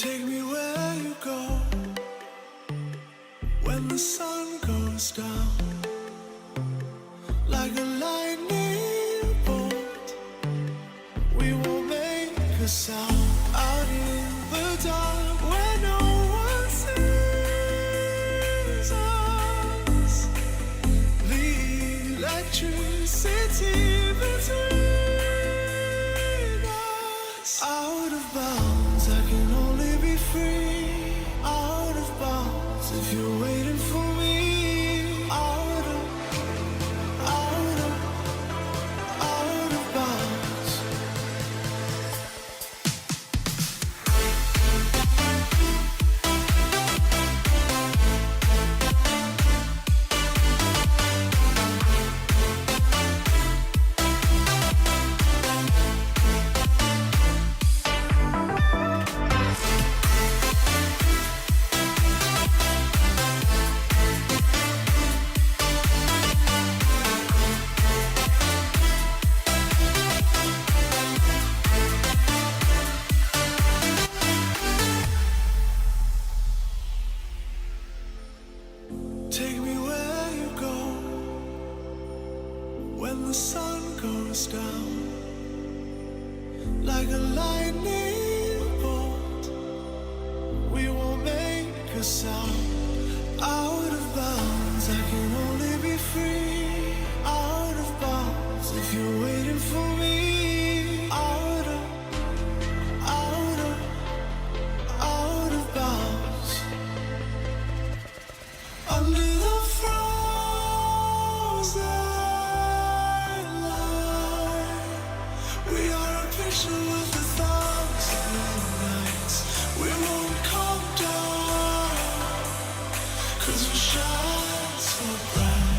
Take me where you go when the sun goes down, like a lightning bolt. We won't make a sound out in the dark where no one sees us. The electricity between us. Out of bounds, I can only be free. Out of bounds, if you're waiting for me. Out of bounds. Take me where you go when the sun goes down, like a lightning bolt. We won't make a sound. Out of bounds, I can only be free. Out of bounds, if you're waiting for me. Out of bounds. Under the frozen light, we are a picture with 1,000 nights. We won't calm down, 'cause we shine so bright.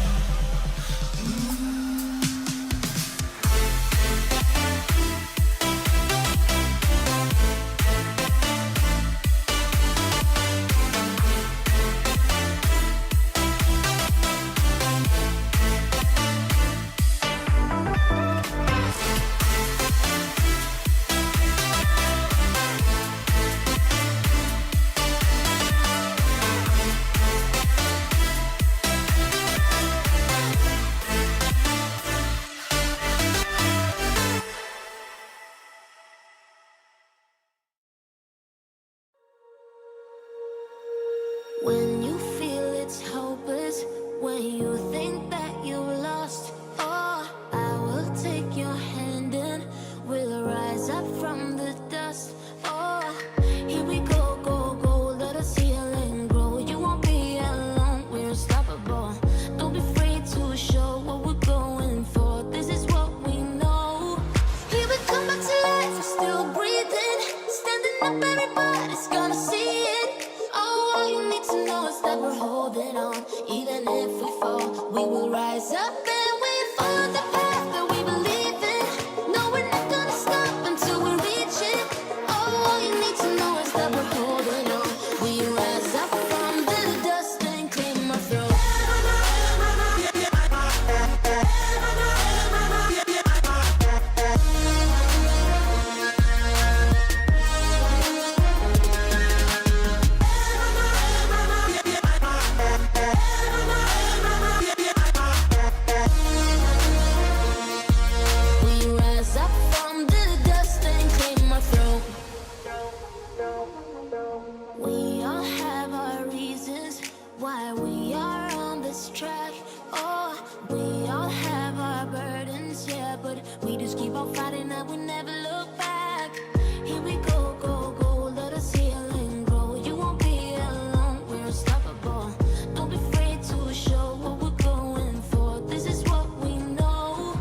When you feel it's hopeless, when you think that you're lost, oh, I will take your hand and we'll rise up from the dust. Oh, here we go, go, go, let us heal and grow. You won't be alone, we're unstoppable. Don't be afraid to show what we're going for. This is what we know. Here we come back to life, we're still breathing. Standing up, everybody's gonna see it. All you need to know is that we're holding on. Even if we fall, we will rise up and we follow the path that we believe in. No, we're not gonna stop until we reach it. All you need to know is that we're holding on. We rise up from the dust and clear my throat. We all have our reasons why we are on this track. Oh, we all have our burdens, yeah, but we just keep on fighting and we never look back. Here we go, go, go, let us heal and grow. You won't be alone, we're unstoppable. Don't be afraid to show what we're going for. This is what we know.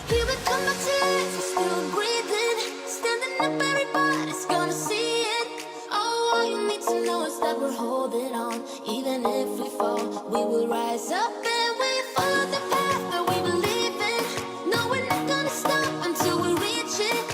Here we come back to life, we're still breathing. Standing up, everybody's gonna see it. All you need to know is that we're holding on. Even if we fall, we will rise up and we follow the path that we believe in. No, we're not gonna stop until we reach it.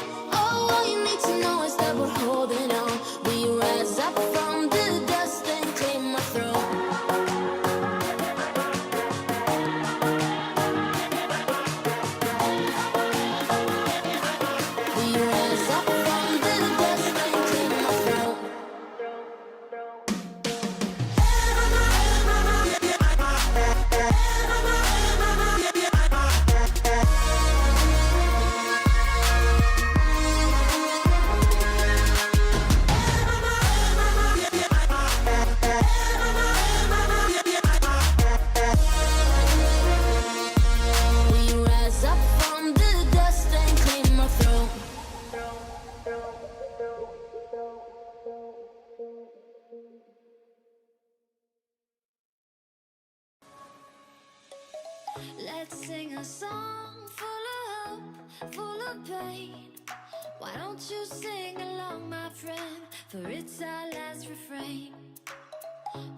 Let's sing a song full of hope, full of pain. Why don't you sing along, my friend? For it's our last refrain.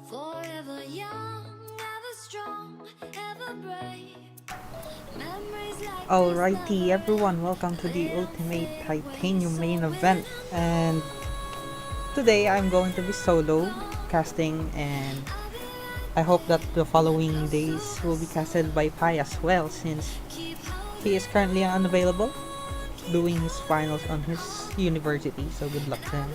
Forever young, ever strong, ever brave. Memories like Alrighty everyone, welcome to the Ultimate Titanium main event, and today I'm going to be solo casting, and I hope that the following days will be casted by Pi as well, since he is currently unavailable doing his finals on his university, so good luck to him.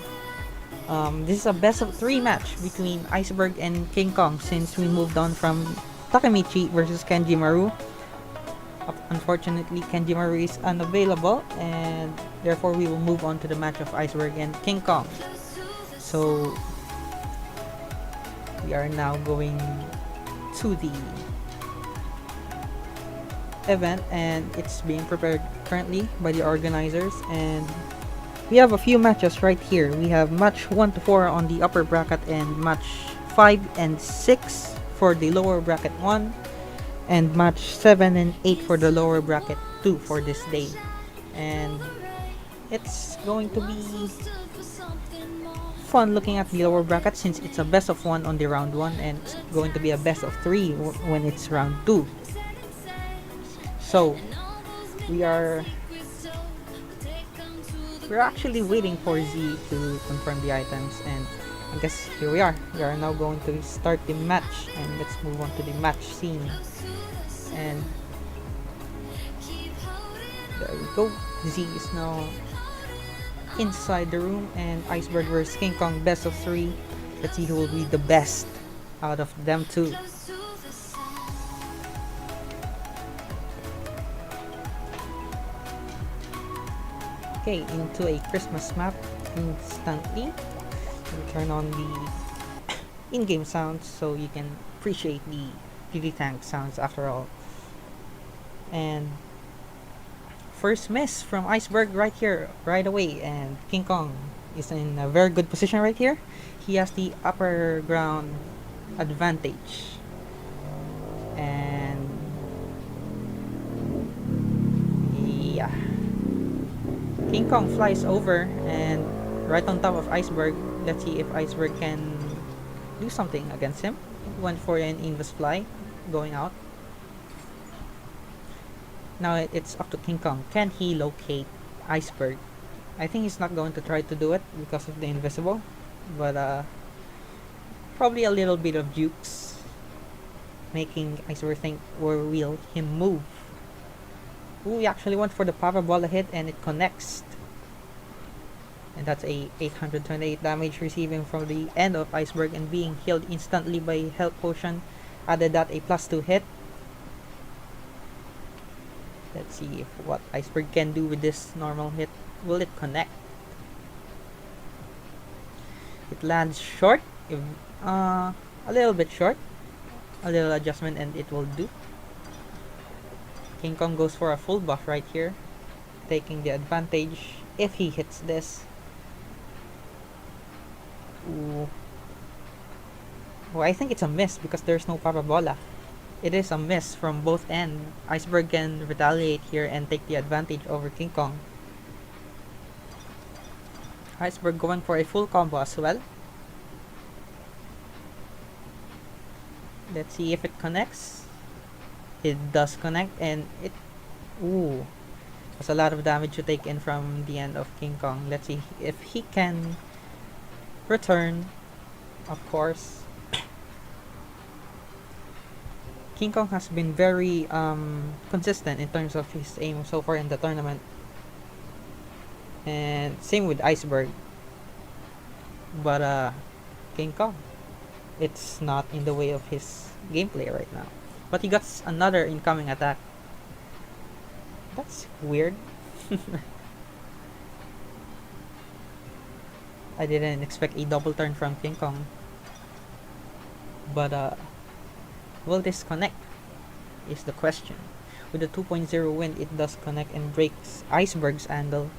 This is a best of 3 match between Iceberg and King Kong, since we moved on from Takemichi versus Kenji Maru. Unfortunately, Kenji Maru is unavailable, and therefore we will move on to the match of Iceberg and King Kong. So we are now going to the event, and it's being prepared currently by the organizers, and we have a few matches right here. We have match 1 to 4 on the upper bracket, and match 5 and 6 for the lower bracket 1, and match 7 and 8 for the lower bracket 2 for this day. And it's going to be fun looking at the lower bracket, since it's a best of 1 on the round 1, and it's going to be a best of 3 when it's round 2. So we're actually waiting for Z to confirm the items, and I guess here we are. We are now going to start the match, and let's move on to the match scene. And there we go. Z is now inside the room, and Iceberg vs King Kong best of 3. Let's see who will be the best out of them two. Okay, into a Christmas map instantly. We'll turn on the in-game sounds so you can appreciate the DDTank sounds after all. And first miss from Iceberg right here, right away, and King Kong is in a very good position right here. He has the upper ground advantage, and yeah, King Kong flies over and right on top of Iceberg. Let's see if Iceberg can do something against him. Went for an inverse fly going out. Now it's up to King Kong. Can he locate Iceberg? I think he's not going to try to do it because of the invisible, but probably a little bit of jukes, making Iceberg think where will he move. Ooh, he actually went for the parabola hit, and it connects. And that's a 828 damage receiving from the end of Iceberg, and being healed instantly by health potion added that a +2 hit. Let's see if what Iceberg can do with this normal hit. Will it connect? It lands short, a little bit short. A little adjustment and it will do. King Kong goes for a full buff right here, taking the advantage if he hits this. Ooh. Oh, I think it's a miss because there's no parabola. It is a miss from both ends. Iceberg can retaliate here and take the advantage over King Kong. Iceberg going for a full combo as well. Let's see if it connects. It does connect, and it... Ooh. There's a lot of damage to take in from the end of King Kong. Let's see if he can return, of course. King Kong has been very consistent in terms of his aim so far in the tournament, and same with Iceberg. But King Kong, it's not in the way of his gameplay right now. But he got another incoming attack. That's weird. I didn't expect a double turn from King Kong. But will this connect is the question. With the 2.0 wind, it does connect and breaks Iceberg's angle.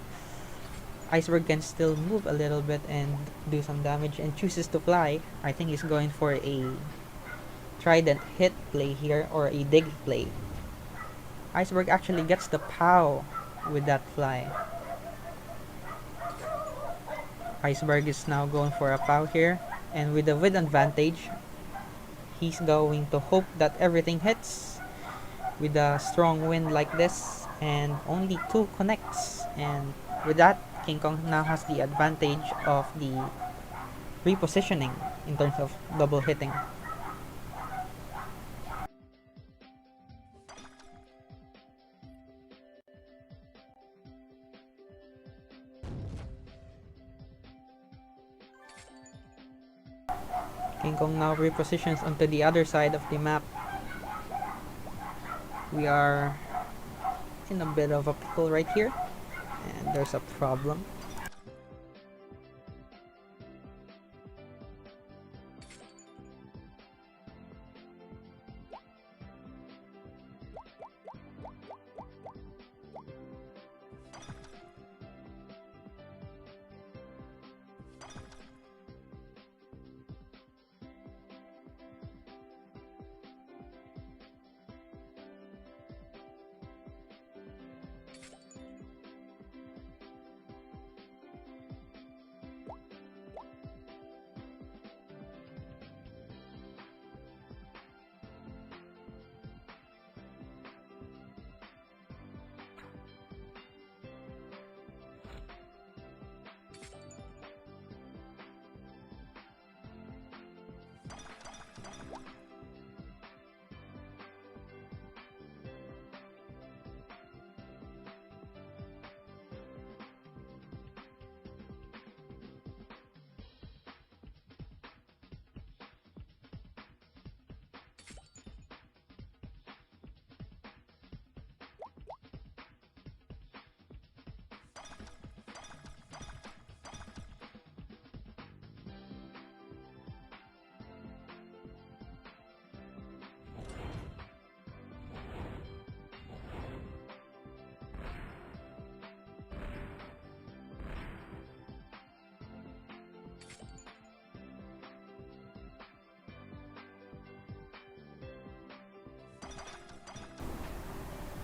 Iceberg can still move a little bit and do some damage, and chooses to fly. I think he's going for a trident hit play here, or a dig play. Iceberg actually gets the POW with that fly. Iceberg is now going for a POW here, and with the wind advantage, he's going to hope that everything hits with a strong wind like this, and only 2 connects. And with that, King Kong now has the advantage of the repositioning in terms of double hitting. King Kong now repositions onto the other side of the map. We are in a bit of a pickle right here, and there's a problem.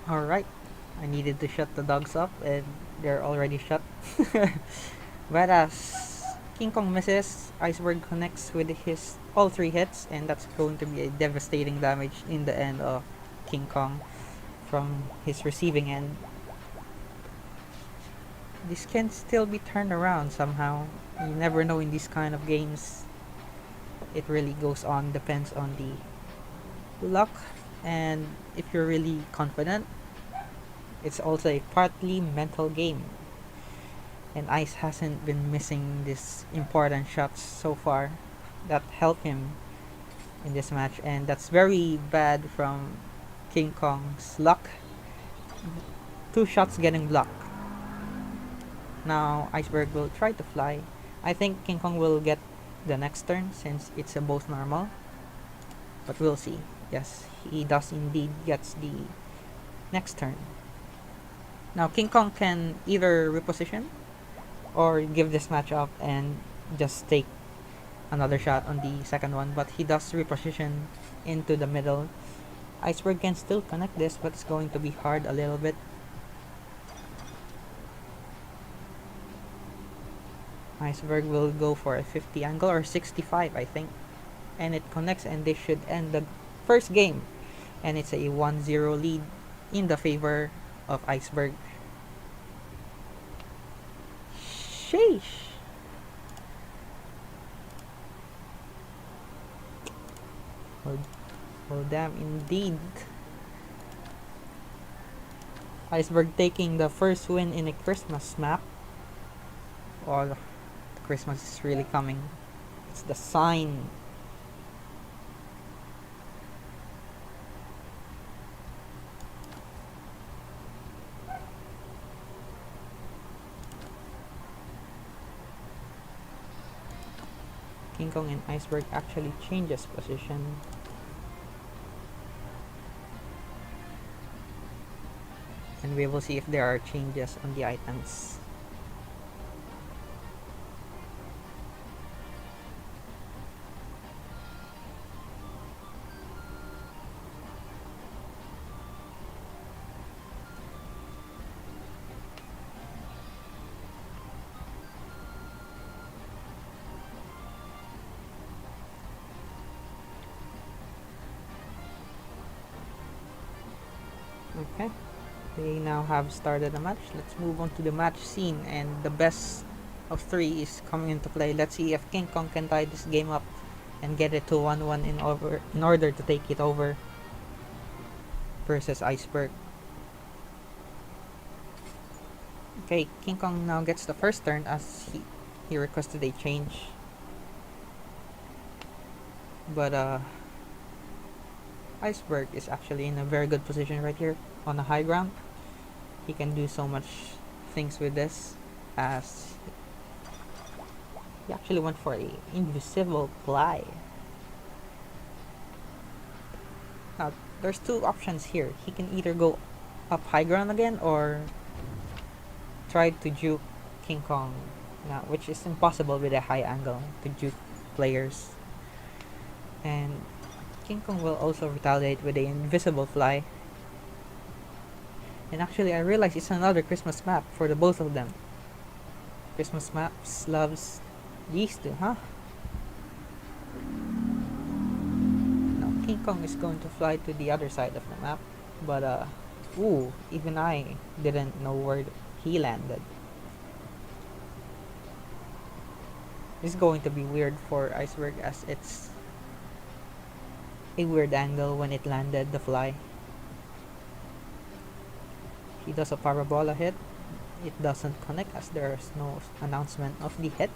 Alright, I needed to shut the dogs up and they're already shut. Whereas King Kong misses, Iceberg connects with his all 3 hits, and that's going to be a devastating damage in the end of King Kong from his receiving end. This can still be turned around somehow. You never know in these kind of games. It really goes on, depends on the luck, and if you're really confident, it's also a partly mental game. And Ice hasn't been missing these important shots so far that help him in this match, and that's very bad from King Kong's luck. 2 shots getting blocked. Now Iceberg will try to fly. I think King Kong will get the next turn since it's a both normal, but we'll see. Yes, he does indeed gets the next turn. Now King Kong can either reposition or give this match up and just take another shot on the second one, but he does reposition into the middle. Iceberg can still connect this, but it's going to be hard a little bit. Iceberg will go for a 50 angle or 65, I think, and it connects, and this should end the first game, and it's a 1-0 lead in the favor of Iceberg. Sheesh. Oh damn, indeed. Iceberg taking the first win in a Christmas map. Oh, Christmas is really coming. It's the sign. King Kong and Iceberg actually changes position. And we will see if there are changes on the items. They now have started a match. Let's move on to the match scene, and the best of three is coming into play. Let's see if King Kong can tie this game up and get it to 1-1 in order to take it over versus Iceberg. Okay, King Kong now gets the first turn as he requested a change. But Iceberg is actually in a very good position right here on the high ground. He can do so much things with this, as he actually went for a invisible fly. Now there's two options here. He can either go up high ground again or try to juke King Kong now, which is impossible with a high angle to juke players. And King Kong will also retaliate with the invisible fly. And actually, I realize it's another Christmas map for the both of them. Christmas maps loves these two, huh? Now King Kong is going to fly to the other side of the map, but ooh, even I didn't know where he landed. This is going to be weird for Iceberg, as it's a weird angle when it landed the fly. He does a parabola hit. It doesn't connect as there's no announcement of the hit.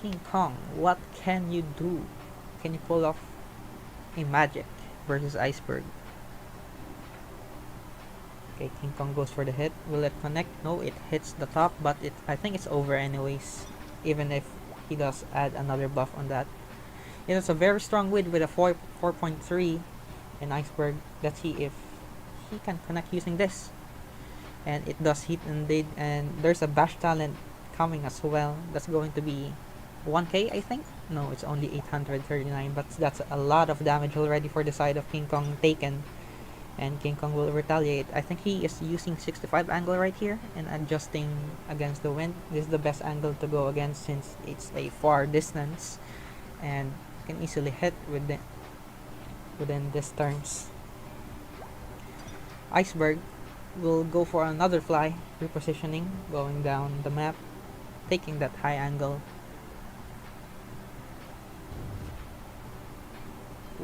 King Kong, what can you do? Can you pull off a magic versus Iceberg? Okay, King Kong goes for the hit. Will it connect? No, it hits the top, but I think it's over anyways, even if he does add another buff on that. It is a very strong wind with a 4.3 in Iceberg. Let's see if he can connect using this. And it does hit indeed, and there's a bash talent coming as well. That's going to be 1k, I think. No, it's only 839, but that's a lot of damage already for the side of King Kong taken. And King Kong will retaliate. I think he is using 65 angle right here and adjusting against the wind. This is the best angle to go against since it's a far distance and can easily hit within this turns. Iceberg will go for another fly, repositioning, going down the map, taking that high angle.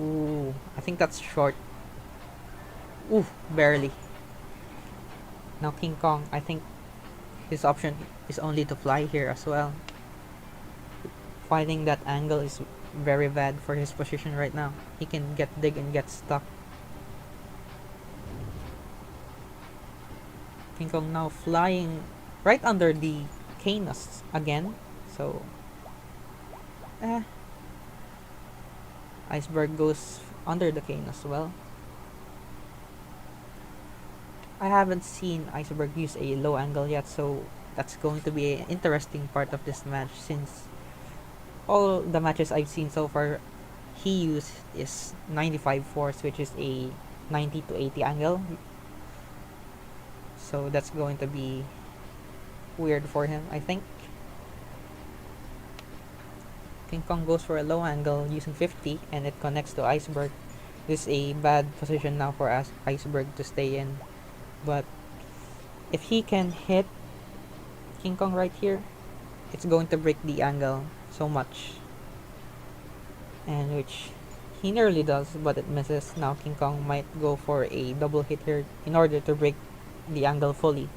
Ooh, I think that's short. Ooh, barely. Now King Kong, I think his option is only to fly here as well. Finding that angle is very bad for his position right now. He can get dig and get stuck. King Kong now flying right under the Canis again. So Iceberg goes under the cane as well. I haven't seen Iceberg use a low angle yet, so that's going to be an interesting part of this match, since all the matches I've seen so far, he used is 95 force, which is a 90 to 80 angle. So that's going to be weird for him, I think. King Kong goes for a low angle using 50 and it connects to Iceberg. This is a bad position now for Iceberg to stay in. But if he can hit King Kong right here, it's going to break the angle so much. And which he nearly does, but it misses. Now King Kong might go for a double hit here in order to break the angle fully.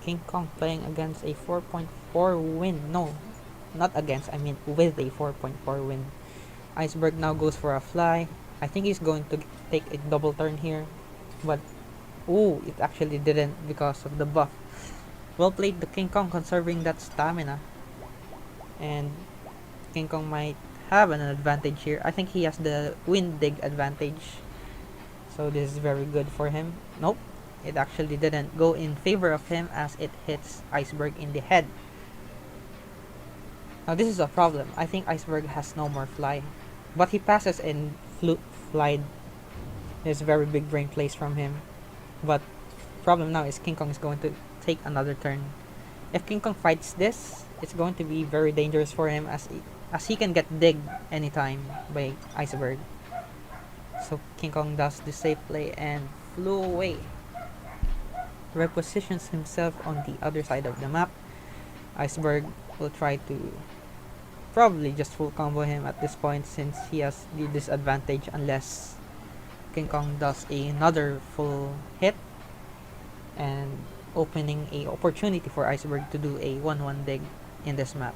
King Kong playing against a 4.4 win. No, not against, I mean with a 4.4 win. Iceberg now goes for a fly. I think he's going to take a double turn here, but ooh, it actually didn't because of the buff. Well played the King Kong, conserving that stamina. And King Kong might have an advantage here. I think he has the wind dig advantage, so this is very good for him. Nope, it actually didn't go in favor of him as it hits Iceberg in the head. Now this is a problem. I think Iceberg has no more fly, but he passes and flied. There's very big brain plays from him, but problem now is King Kong is going to take another turn. If King Kong fights this, it's going to be very dangerous for him as he can get digged anytime by Iceberg. So King Kong does the safe play and flew away. Repositions himself on the other side of the map. Iceberg will try to probably just full combo him at this point since he has the disadvantage unless King Kong does another full hit and opening a opportunity for Iceberg to do a 1-1 dig in this map.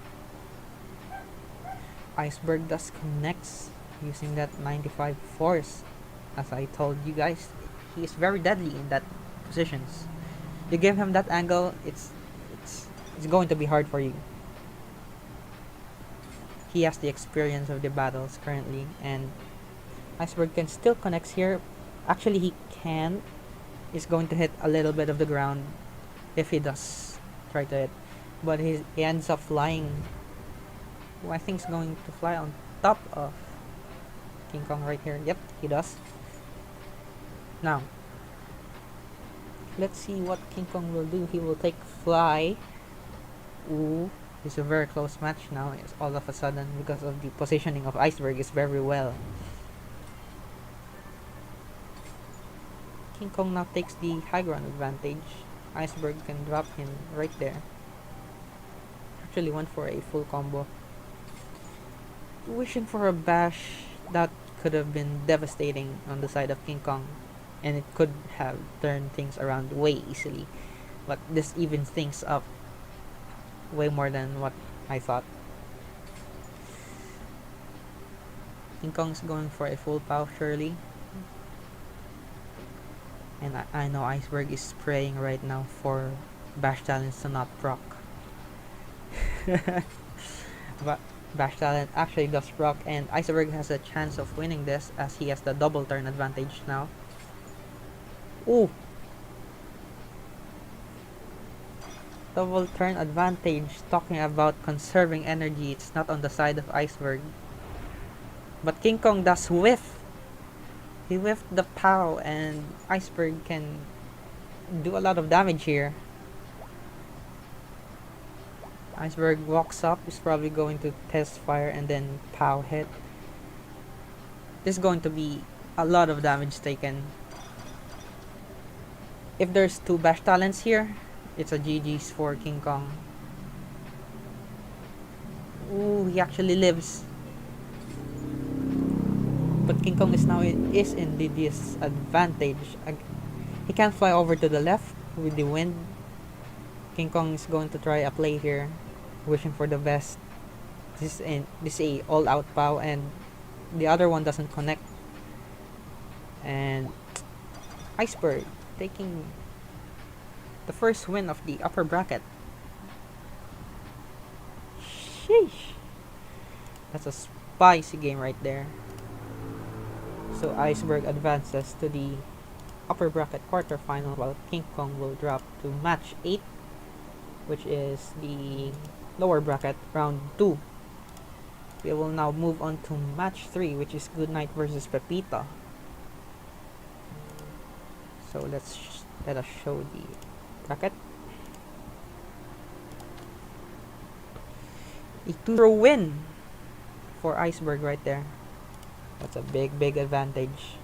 Iceberg thus connects using that 95 force. As I told you guys, he is very deadly in that positions. You give him that angle, it's going to be hard for you. He has the experience of the battles currently, and Iceberg can still connect here. Actually, he can. He's going to hit a little bit of the ground if he does try to hit, but he ends up flying. I think he's going to fly on top of King Kong right here. Yep, he does. Now, let's see what King Kong will do. He will take fly. Ooh, it's a very close match now. It's all of a sudden because of the positioning of Iceberg is very well. King Kong now takes the high ground advantage. Iceberg can drop him right there. Actually went for a full combo. Wishing for a bash that could have been devastating on the side of King Kong, and it could have turned things around way easily, but this evens things up way more than what I thought. King Kong's going for a full pow surely, and I know Iceberg is praying right now for bash talents to not proc. But bash talent actually does proc, and Iceberg has a chance of winning this as he has the double turn advantage now. Ooh! Double turn advantage, talking about conserving energy, it's not on the side of Iceberg. But King Kong does whiff. He whiffed the POW and Iceberg can do a lot of damage here. Iceberg walks up, is probably going to test fire and then POW hit. This is going to be a lot of damage taken. If there's two bash talents here, it's a GG's for King Kong. Ooh, he actually lives. But King Kong is now in the disadvantage. He can't fly over to the left with the wind. King Kong is going to try a play here, wishing for the best. This is a all-out POW, and the other one doesn't connect. And Iceberg taking the first win of the upper bracket. Sheesh. That's a spicy game right there. So Iceberg advances to the upper bracket quarterfinal, while King Kong will drop to match 8, which is the lower bracket round 2. We will now move on to match 3, which is Goodnight versus Pepito. So let us show the bracket. A 2-0 win for Iceberg right there. That's a big advantage.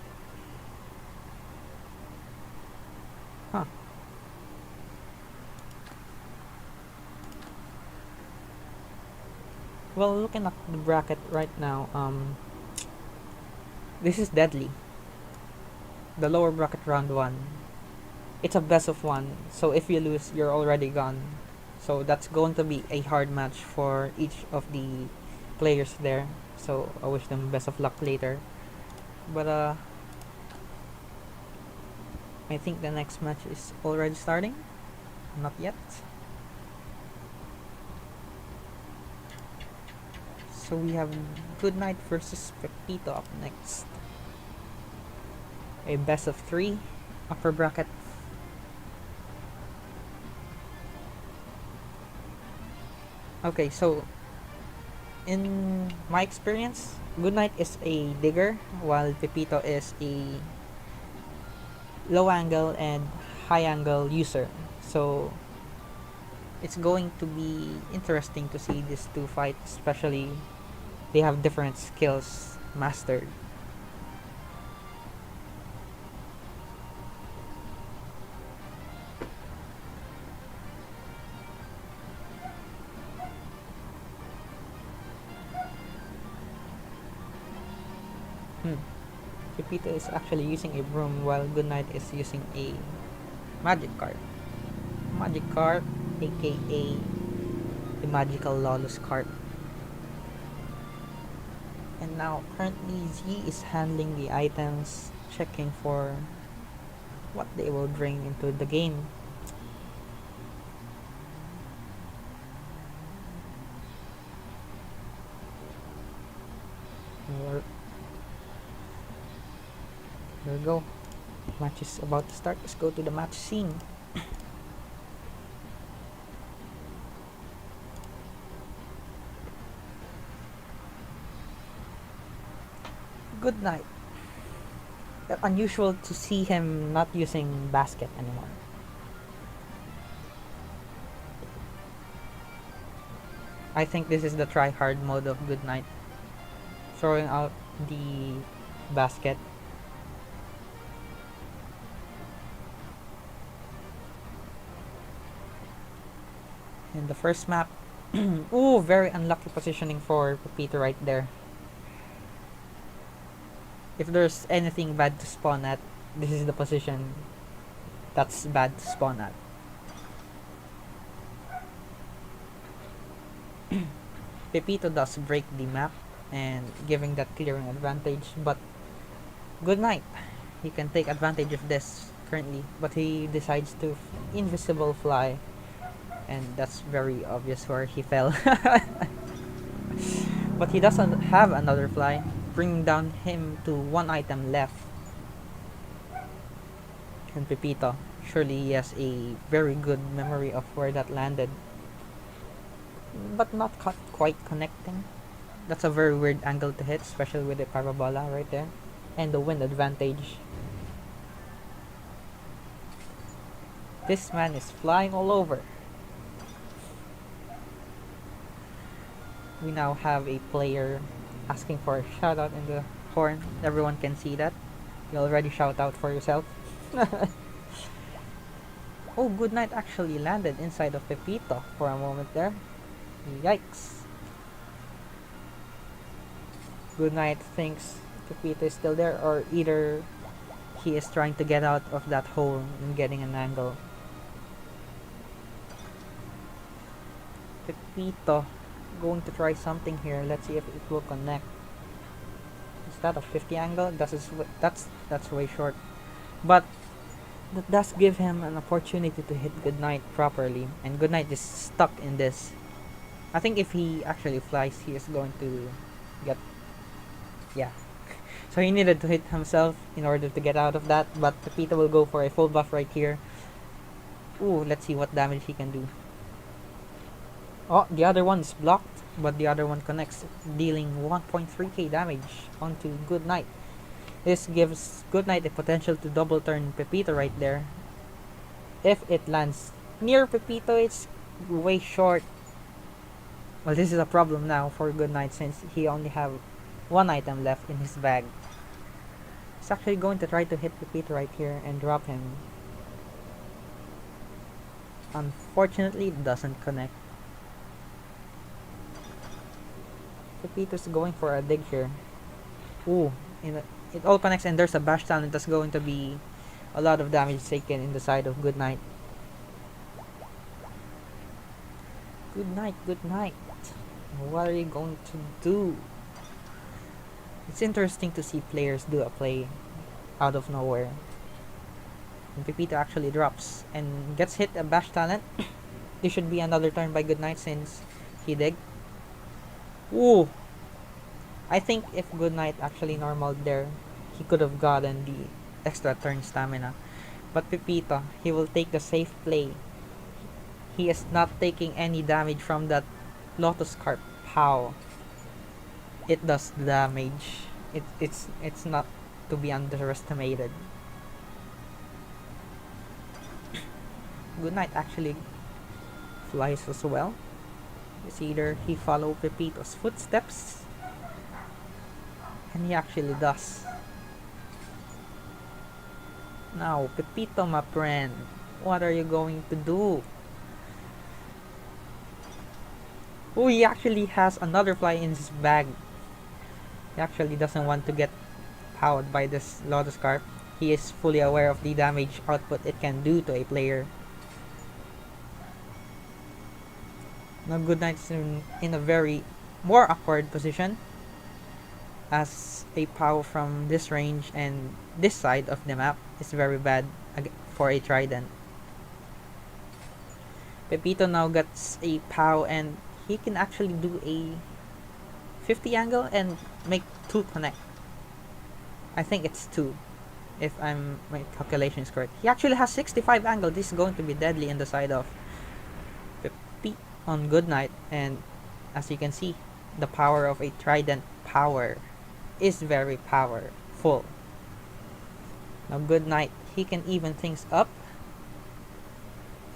Huh. Well, looking at the bracket right now, this is deadly. The lower bracket round 1. It's a best of 1, so if you lose, you're already gone. So that's going to be a hard match for each of the players there. So I wish them best of luck later. But I think the next match is already starting. Not yet. So we have Goodnight versus Pepito up next. A best of 3 upper bracket. Okay, so in my experience, Goodnight is a digger while Pepito is a low angle and high angle user. So It's going to be interesting to see these two fight, especially they have different skills mastered. Hmm. Pepito is actually using a broom while Goodnight is using a magic card. Magic card, aka the magical lawless card. And now currently Z is handling the items, checking for what they will bring into the game. There we go. Match is about to start. Let's go to the match scene. Good night. Unusual to see him not using basket anymore. I think this is the try hard mode of Good Night. Throwing out the basket. In the first map. Ooh, very unlucky positioning for Pepito right there. If there's anything bad to spawn at, this is the position that's bad to spawn at. Pepito does break the map and giving that clearing advantage, but Good Night, he can take advantage of this currently, but he decides to invisible fly, and that's very obvious where he fell. But he doesn't have another fly, bringing down him to one item left. And Pepito, surely he has a very good memory of where that landed, but not quite connecting. That's a very weird angle to hit, especially with the parabola right there, and the wind advantage. This man is flying all over. We now have a player asking for a shout out in the horn. Everyone can see that. You already shout out for yourself. Oh, Good Night actually landed inside of Pepito for a moment there. Yikes. Good Night thinks Pepito is still there, or either he is trying to get out of that hole and getting an angle. Pepito going to try something here. Let's see if it will connect. Is that a 50 angle? That's way short. But that does give him an opportunity to hit Goodnight properly, and Goodnight is stuck in this. I think if he actually flies, he is going to get, yeah. So he needed to hit himself in order to get out of that, but Pepito will go for a full buff right here. Ooh, let's see what damage he can do. Oh, the other one is blocked, but the other one connects, dealing 1.3k damage onto Goodnight. This gives Goodnight the potential to double turn Pepito right there. If it lands near Pepito, it's way short. Well, this is a problem now for Goodnight since he only have one item left in his bag. He's actually going to try to hit Pepito right here and drop him. Unfortunately, it doesn't connect. Pepito's going for a dig here. Ooh, it all connects, and there's a bash talent that's going to be a lot of damage taken in the side of Goodnight. Goodnight, Goodnight. What are you going to do? It's interesting to see players do a play out of nowhere. And Pepito actually drops and gets hit a bash talent. This should be another turn by Goodnight since he digged. Ooh! I think if Goodnight actually normaled there, he could have gotten the extra turn stamina. But Pepito, he will take the safe play. He is not taking any damage from that Lotus Carp. How? It does damage. It's not to be underestimated. Goodnight actually flies as well. It's either he follow Pepito's footsteps, and he actually does. Now, Pepito, my friend, what are you going to do? Oh, he actually has another fly in his bag. He actually doesn't want to get powered by this Lotus Carp. He is fully aware of the damage output it can do to a player. Now, Goodnight is in a very more awkward position, as a POW from this range and this side of the map is very bad for a Trident. Pepito now gets a POW and he can actually do a 50 angle and make 2 connect. I think it's 2 if my calculation is correct. He actually has 65 angle. This is going to be deadly in the side of Pepito on Goodnight, and as you can see, the power of a Trident power is very powerful. Now Goodnight, he can even things up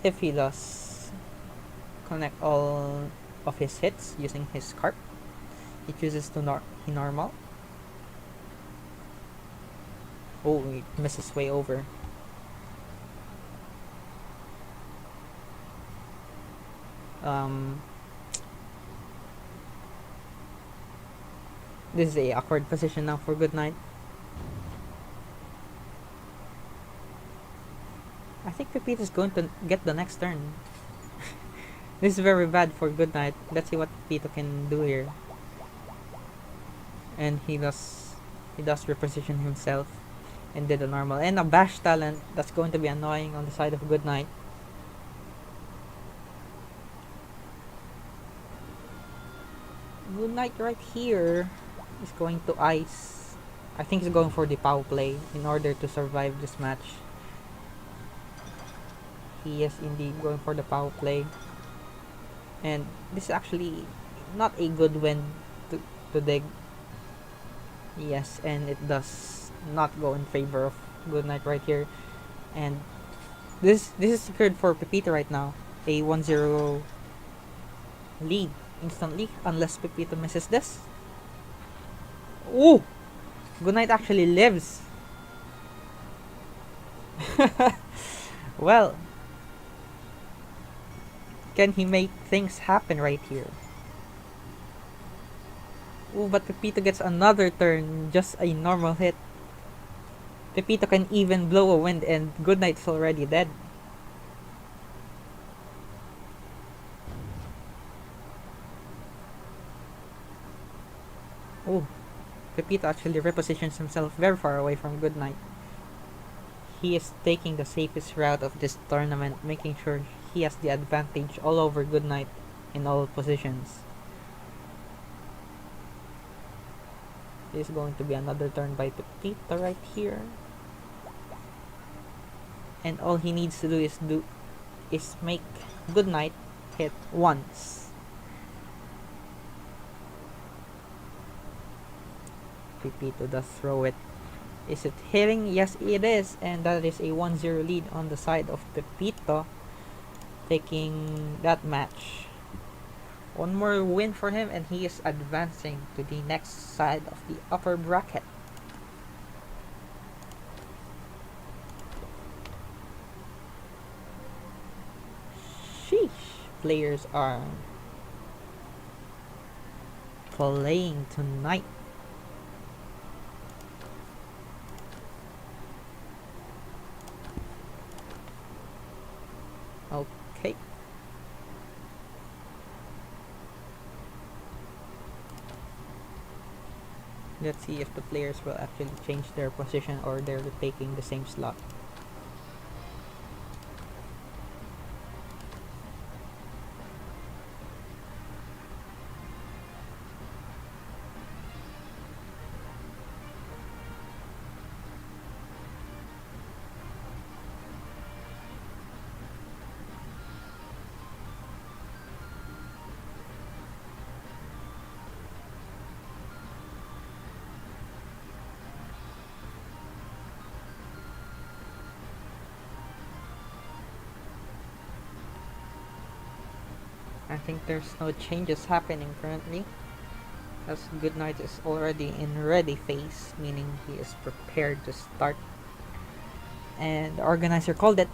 if he does connect all of his hits using his carp. He chooses to normal. Oh, he misses way over. This is a awkward position now for Goodnight. I think Pepito is going to get the next turn. This is very bad for Goodnight. Let's see what Pepito can do here. And he does reposition himself and did a normal. And a bash talent that's going to be annoying on the side of Goodnight. Goodnight right here is going to ice. I think he's going for the power play in order to survive this match. He is indeed going for the power play. And this is actually not a good win to dig. Yes, and it does not go in favor of Goodnight right here. And this is secured for Pepito right now. A 1-0 lead instantly, unless Pepito misses this. Ooh! Goodnight actually lives. Well, can he make things happen right here? Ooh, but Pepito gets another turn, just a normal hit. Pepito can even blow a wind and Goodnight's already dead. Ooh, Pepito actually repositions himself very far away from Goodnight. He is taking the safest route of this tournament, making sure he has the advantage all over Goodnight in all positions. This is going to be another turn by Pepito right here. And all he needs to do is make Goodnight hit once. Pepito does throw it. Is it hitting? Yes, it is. And that is a 1-0 lead on the side of Pepito, taking that match. One more win for him and he is advancing to the next side of the upper bracket. Sheesh. Players are playing tonight. Okay. Let's see if the players will actually change their position or they're taking the same slot. I think there's no changes happening currently, as Goodnight is already in ready phase, meaning he is prepared to start. And the organizer called it.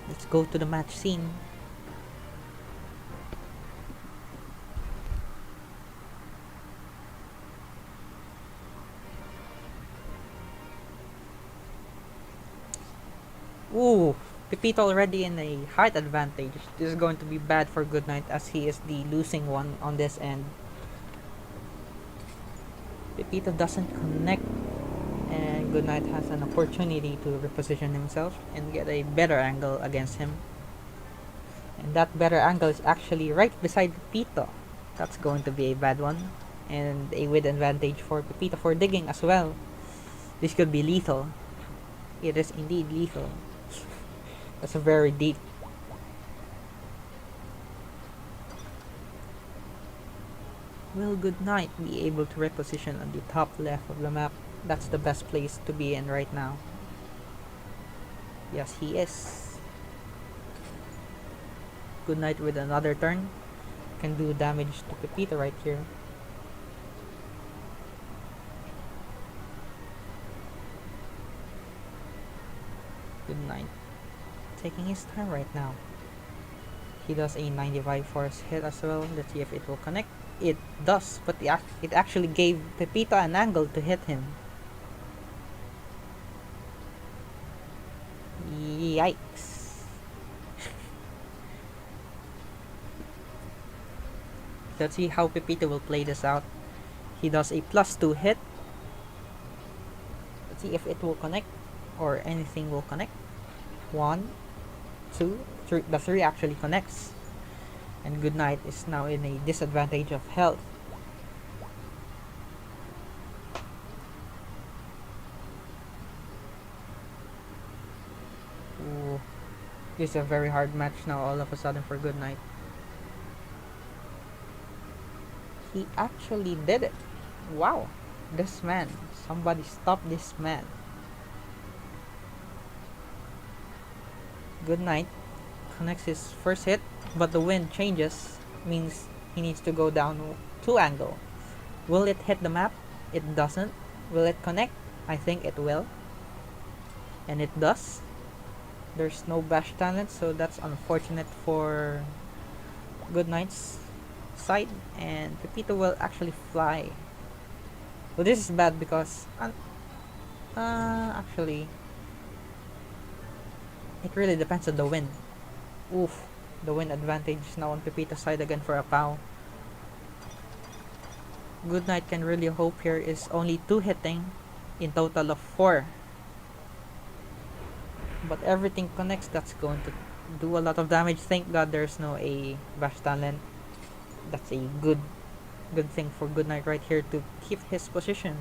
Let's go to the match scene. Ooh, Pepito already in a height advantage. This is going to be bad for Goodnight as he is the losing one on this end. Pepito doesn't connect, and Goodnight has an opportunity to reposition himself and get a better angle against him. And that better angle is actually right beside Pepito. That's going to be a bad one. And a width advantage for Pepito for digging as well. This could be lethal. It is indeed lethal. That's a very deep. Will Goodnight be able to reposition on the top left of the map? That's the best place to be in right now. Yes, he is. Goodnight with another turn can do damage to Pepito right here. Goodnight taking his time right now. He does a 95 force hit as well. Let's see if it will connect. It does, but it actually gave Pepito an angle to hit him. Yikes. Let's see how Pepito will play this out. He does a +2 hit. Let's see if it will connect or anything will connect. 1, 2, 3. The 3 actually connects. And Goodnight is now in a disadvantage of health. Ooh. This is a very hard match now all of a sudden for Goodnight. He actually did it. Wow. This man. Somebody stop this man. Goodnight connects his first hit, but the wind changes, means he needs to go down 2 angle. Will it hit the map? It doesn't. Will it connect? I think it will. And it does. There's no bash talent, so that's unfortunate for Goodnight's side, and Pepito will actually fly. Well, this is bad because actually it really depends on the wind. Oof, the wind advantage is now on Pepito's side again for a POW. Goodnight can really hope here is only 2 hitting in total of 4. But everything connects. That's going to do a lot of damage. Thank God there's no a bash talent. That's a good thing for Goodnight right here to keep his position.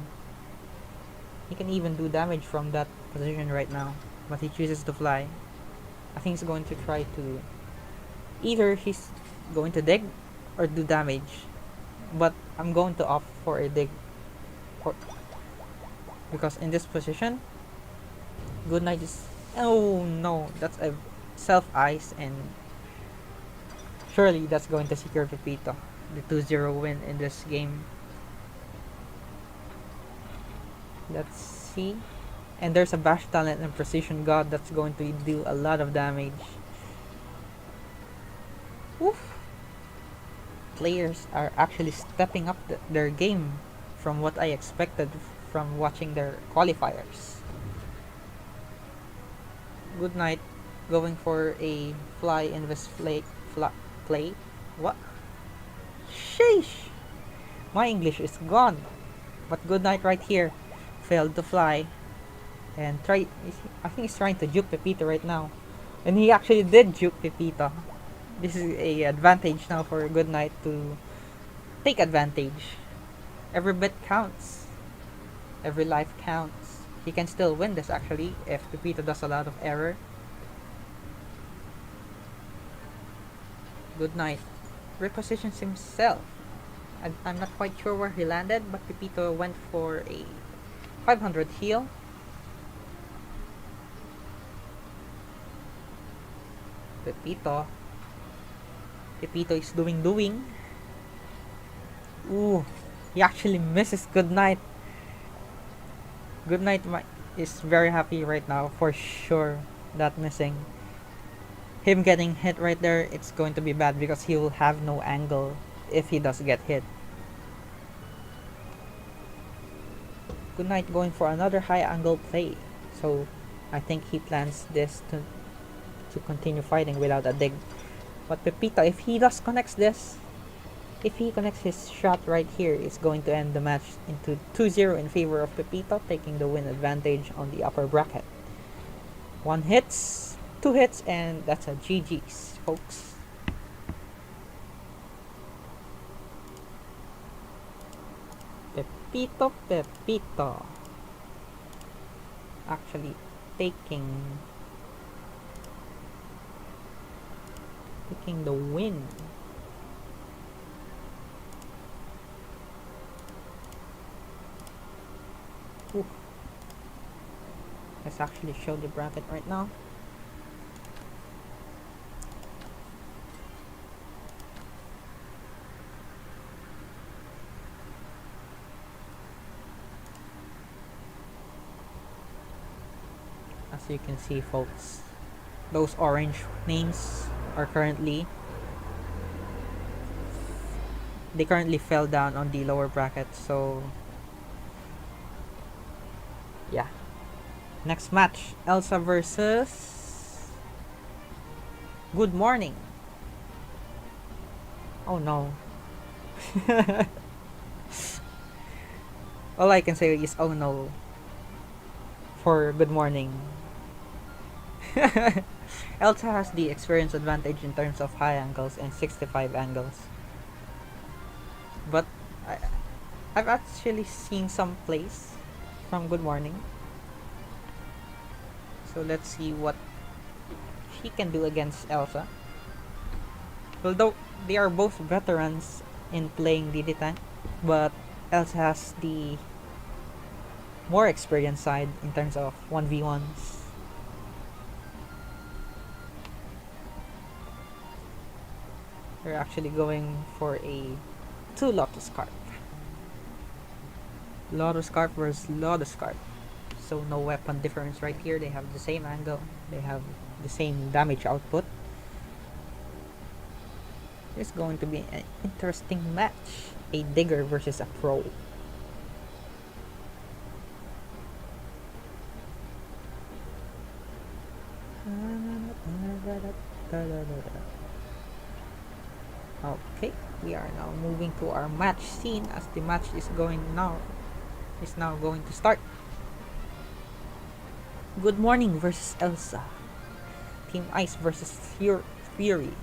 He can even do damage from that position right now, but he chooses to fly. I think he's going to try to either he's going to dig or do damage, but I'm going to opt for a dig because in this position Goodnight is, oh no, that's a self ice, and surely that's going to secure Pepito the 2-0 win in this game. Let's see. And there's a bash talent and precision god that's going to do a lot of damage. Oof. Players are actually stepping up their game from what I expected from watching their qualifiers. Goodnight going for a fly invest play. What? Sheesh! My English is gone. But Goodnight right here failed to fly and I think he's trying to juke Pepito right now, and he actually did juke Pepito. This is a advantage now for Goodnight to take advantage. Every bit counts, every life counts. He can still win this actually if Pepito does a lot of error. Goodnight repositions himself. I'm not quite sure where he landed, but Pepito went for a 500 heal. Pepito Pepito is doing. Ooh, he actually misses. Good night. Good night is very happy right now for sure. That missing. Him getting hit right there, it's going to be bad because he will have no angle if he does get hit. Good night going for another high angle play. So I think he plans this to continue fighting without a dig. But Pepito, if he does connects this, if he connects his shot right here, it's going to end the match into 2-0 in favor of Pepito, taking the win advantage on the upper bracket. 1 hits, 2 hits, and that's a GG's, folks. Pepito. Actually taking the win. Oof. Let's actually show the bracket right now. As you can see, folks, those orange names are currently fell down on the lower bracket. So yeah, next match, Elsa versus Good Morning. Oh no. All I can say is oh no for Good Morning. Elsa has the experience advantage in terms of high angles and 65 angles. But I've actually seen some plays from Good Morning. So let's see what she can do against Elsa. Although they are both veterans in playing DDTank, but Elsa has the more experienced side in terms of 1v1s. We're actually going for a 2 Lotus Scarf. Lotus Scarf versus Lotus Scarf. So no weapon difference right here. They have the same angle. They have the same damage output. It's going to be an interesting match. A digger versus a pro. Okay, we are now moving to our match scene as the match is now going to start. Good Morning versus Elsa. Team Ice versus Fury.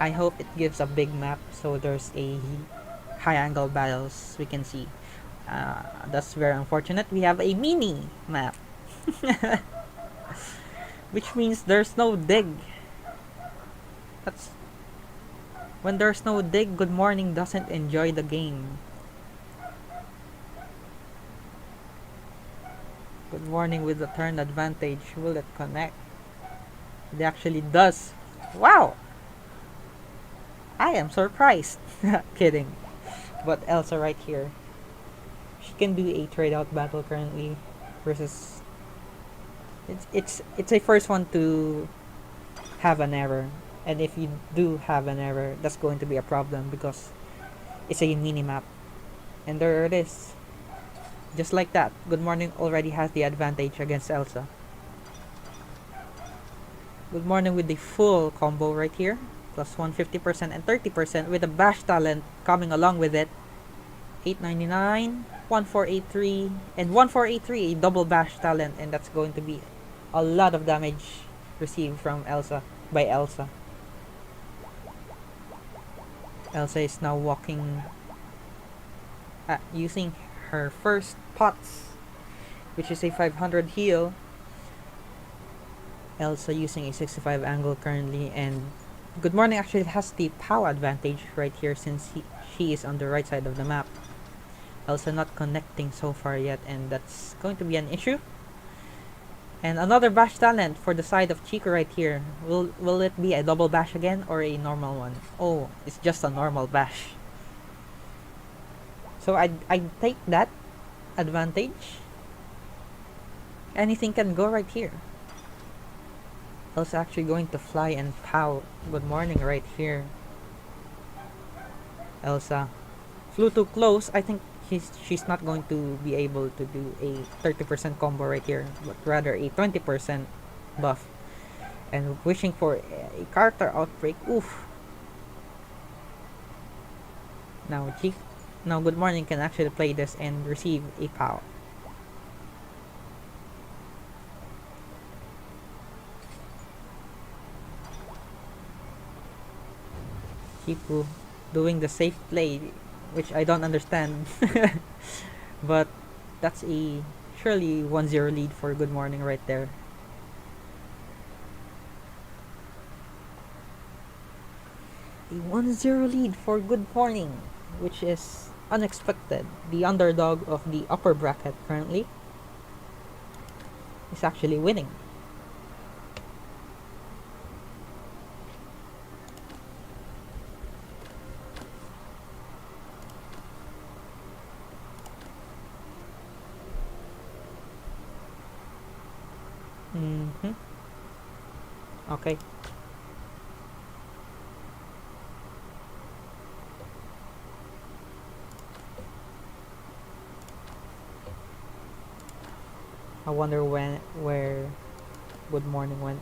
I hope it gives a big map so there's a high angle battles we can see. That's very unfortunate. We have a mini map. Which means there's no dig. That's when there's no dig, Good Morning doesn't enjoy the game. Good Morning with the turn advantage. Will it connect? It actually does. Wow! I am surprised. Kidding. But Elsa right here. She can do a trade out battle currently versus it's a first one to have an error, and if you do have an error, that's going to be a problem because it's a mini map. And there it is. Just like that, Good Morning already has the advantage against Elsa. Good Morning with the full combo right here, plus 150% and 30% with the bash talent coming along with it. 899, 1483, and 1483, a double bash talent, and that's going to be a lot of damage received from Elsa by Elsa. Elsa is now walking, using her first pots, which is a 500 heal. Elsa using a 65 angle currently, and Good Morning actually has the POW advantage right here since she is on the right side of the map. Elsa not connecting so far yet, and that's going to be an issue. And another bash talent for the side of Chico right here. Will it be a double bash again or a normal one? Oh, it's just a normal bash. So I'd take that advantage. Anything can go right here. Elsa actually going to fly and pow. Good morning right here. Elsa flew too close. I think she's not going to be able to do a 30% combo right here, but rather a 20% buff. And wishing for a character outbreak. Oof. Now now Good Morning can actually play this and receive a POW. Chiku doing the safe play, which I don't understand. But that's a surely 1-0 lead for Good Morning right there. A 1-0 lead for Good Morning, which is unexpected. The underdog of the upper bracket currently is actually winning. Mm-hmm. Okay. I wonder where Good Morning went.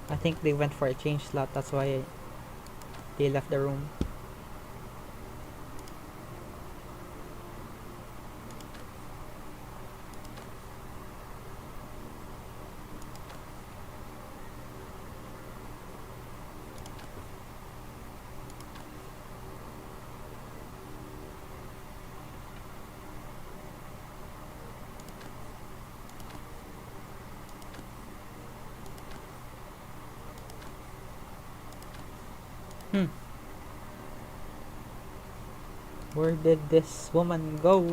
I think they went for a change slot, that's why they left the room. Hmm. Where did this woman go?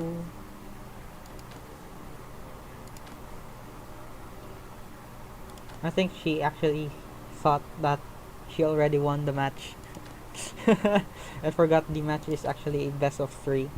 I think she actually thought that she already won the match. I forgot the match is actually a best of 3.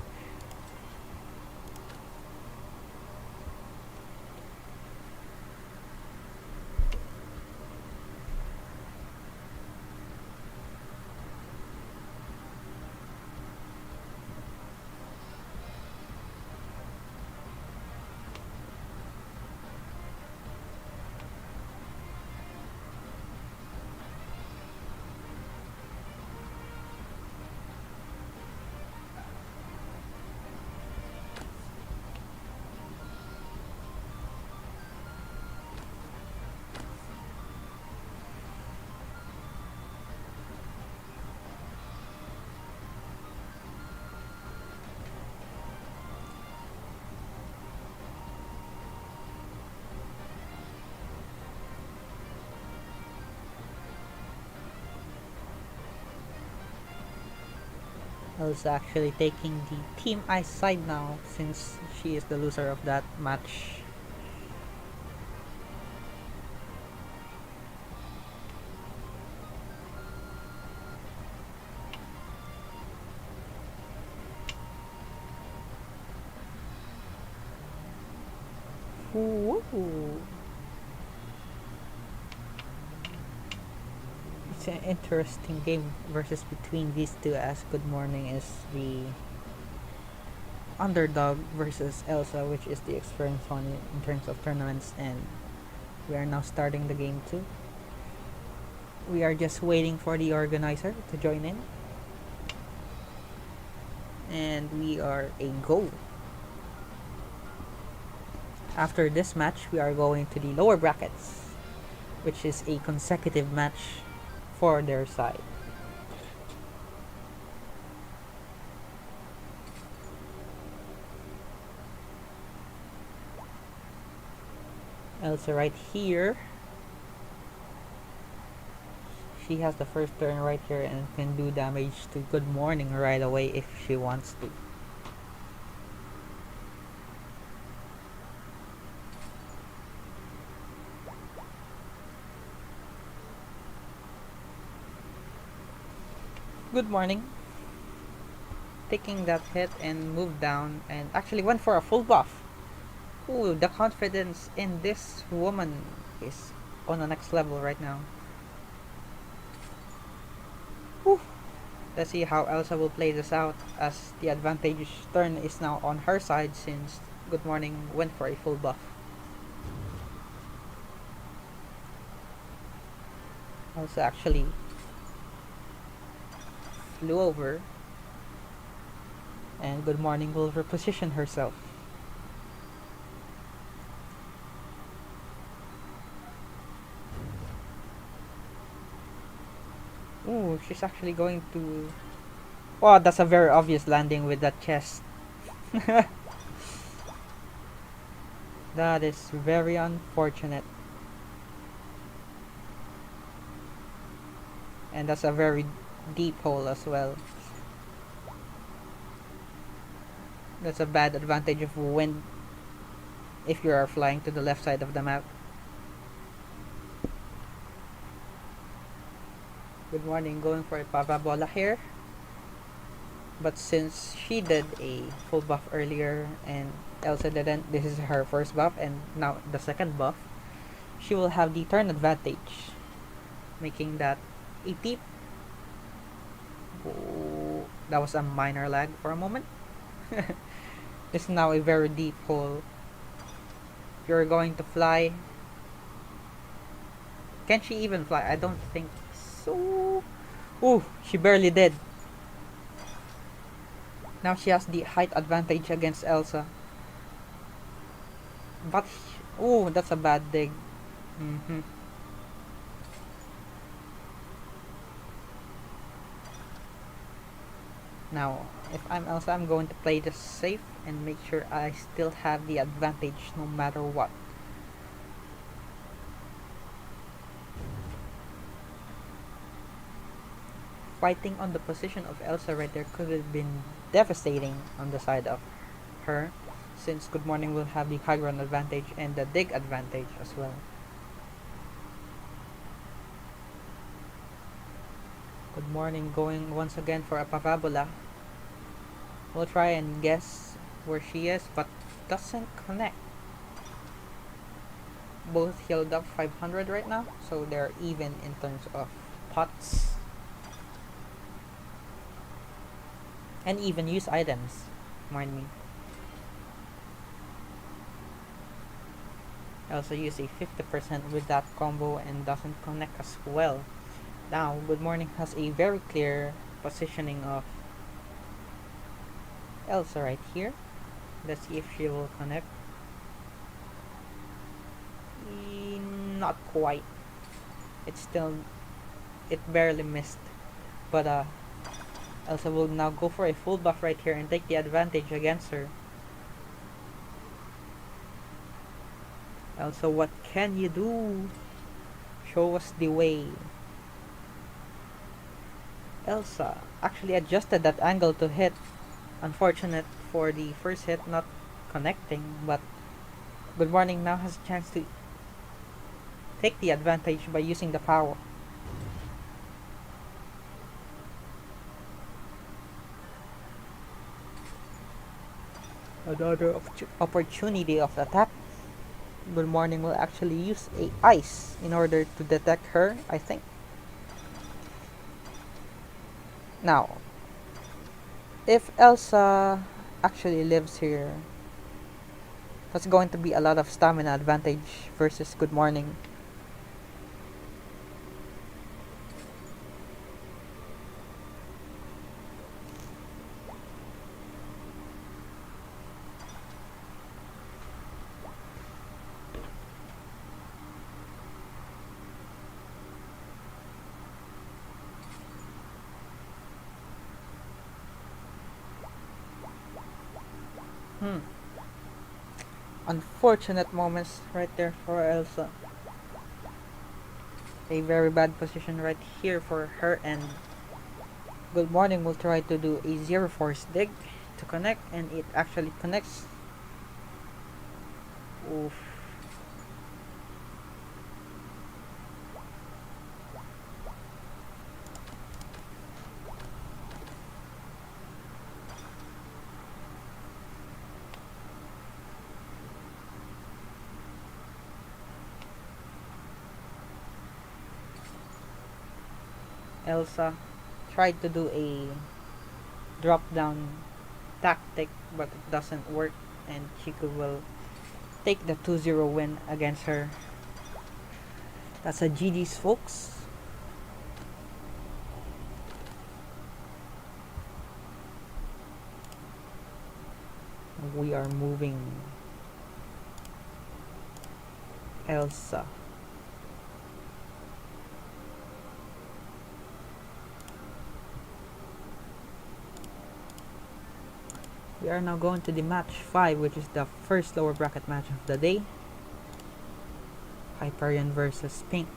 Elsa actually taking the Team Ice side now since she is the loser of that match. Ooh. It's an interesting game versus between these two, as Good Morning is the underdog versus Elsa, which is the experienced one in terms of tournaments, and we are now starting the game too. We are just waiting for the organizer to join in, and we are a go. After this match, we are going to the lower brackets, which is a consecutive match for their side. Elsa right here. she has the first turn right here and can do damage to Good Morning right away if she wants to. Good Morning taking that hit and moved down and actually went for a full buff. Ooh, the confidence in this woman is on the next level right now. Whew. Let's see how Elsa will play this out as the advantage turn is now on her side since Good Morning went for a full buff. Elsa actually flew over and Good Morning will reposition herself. Ooh, she's actually going to... Wow, that's a very obvious landing with that chest. That is very unfortunate. And that's a very deep hole as well. That's a bad advantage of wind if you are flying to the left side of the map. Good Morning going for a Pavabola here. But since she did a full buff earlier and Elsa didn't, this is her first buff and now the second buff, she will have the turn advantage, making that a deep... Oh, that was a minor lag for a moment. It's now a very deep hole. If you're going to fly... Can she even fly? I don't think so. Ooh, she barely did. Now she has the height advantage against Elsa. But... Ooh, that's a bad dig. Now, if I'm Elsa, I'm going to play this safe and make sure I still have the advantage no matter what. Fighting on the position of Elsa right there could have been devastating on the side of her, since Good Morning will have the high ground advantage and the dig advantage as well. Good Morning going once again for a Pavabola. We'll try and guess where she is, but doesn't connect. Both healed up 500 right now, so they're even in terms of pots. And even use items, mind me. I also use a 50% with that combo and doesn't connect as well. Now, Good Morning has a very clear positioning of Elsa right here. Let's see if she will connect. Not quite. It barely missed. But Elsa will now go for a full buff right here and take the advantage against her. Elsa, what can you do? Show us the way. Elsa actually adjusted that angle to hit. Unfortunate for the first hit not connecting, but Good Morning now has a chance to take the advantage by using the power. Another opportunity of attack. Good Morning will actually use a ice in order to detect her, I think. Now, if Elsa actually lives here, that's going to be a lot of stamina advantage versus Good Morning. Unfortunate moments right there for Elsa. A very bad position right here for her, and Good Morning will try to do a zero force dig to connect, and it actually connects. Oof. Elsa tried to do a drop down tactic, but it doesn't work, and Chico will take the 2-0 win against her. That's a GG's, folks. We are moving Elsa. We are now going to the match 5, which is the first lower bracket match of the day. Hyperion versus Pink.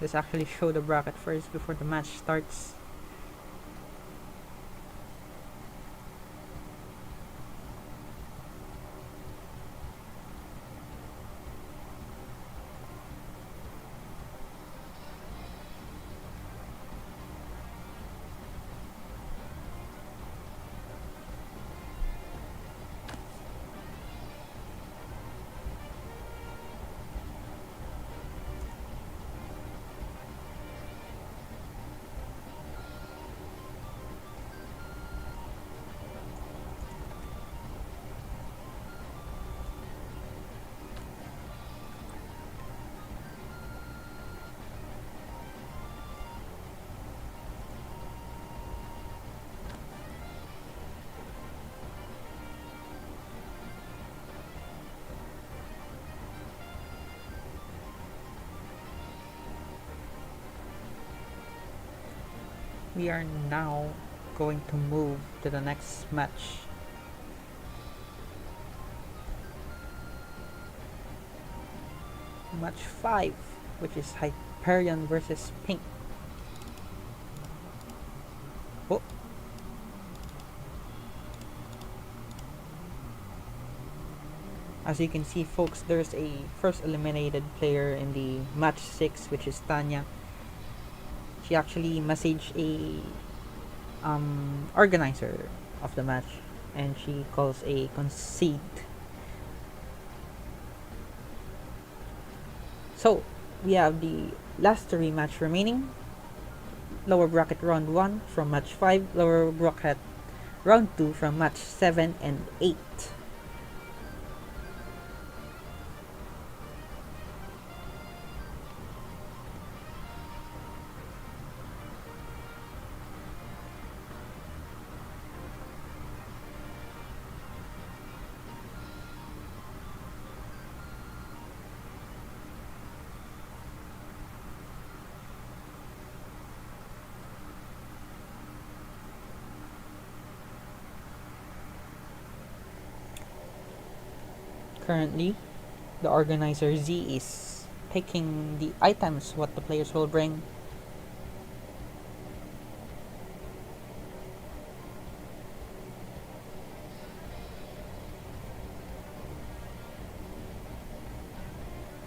Let's actually show the bracket first before the match starts. We are now going to move to the next match. Match 5, which is Hyperion versus Pink. Oh. As you can see, folks, there's a first eliminated player in the match 6, which is Tanya. She actually messaged a organizer of the match, and she calls a concede. So we have the last 3 match remaining. Lower bracket round 1 from match 5, lower bracket round 2 from match 7 and 8. Currently, the organizer Z is picking the items what the players will bring.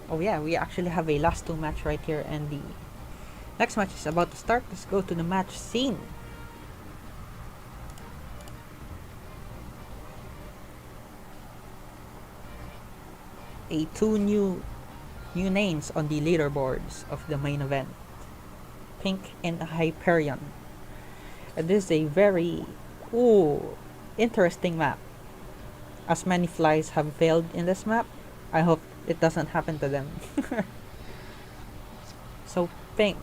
Oh yeah, we actually have a last 2 match right here, and the next match is about to start. Let's go to the match scene. A 2 new names on the leaderboards of the main event, Pink and Hyperion. And this is a very interesting map, as many flies have failed in this map. I hope it doesn't happen to them. So Pink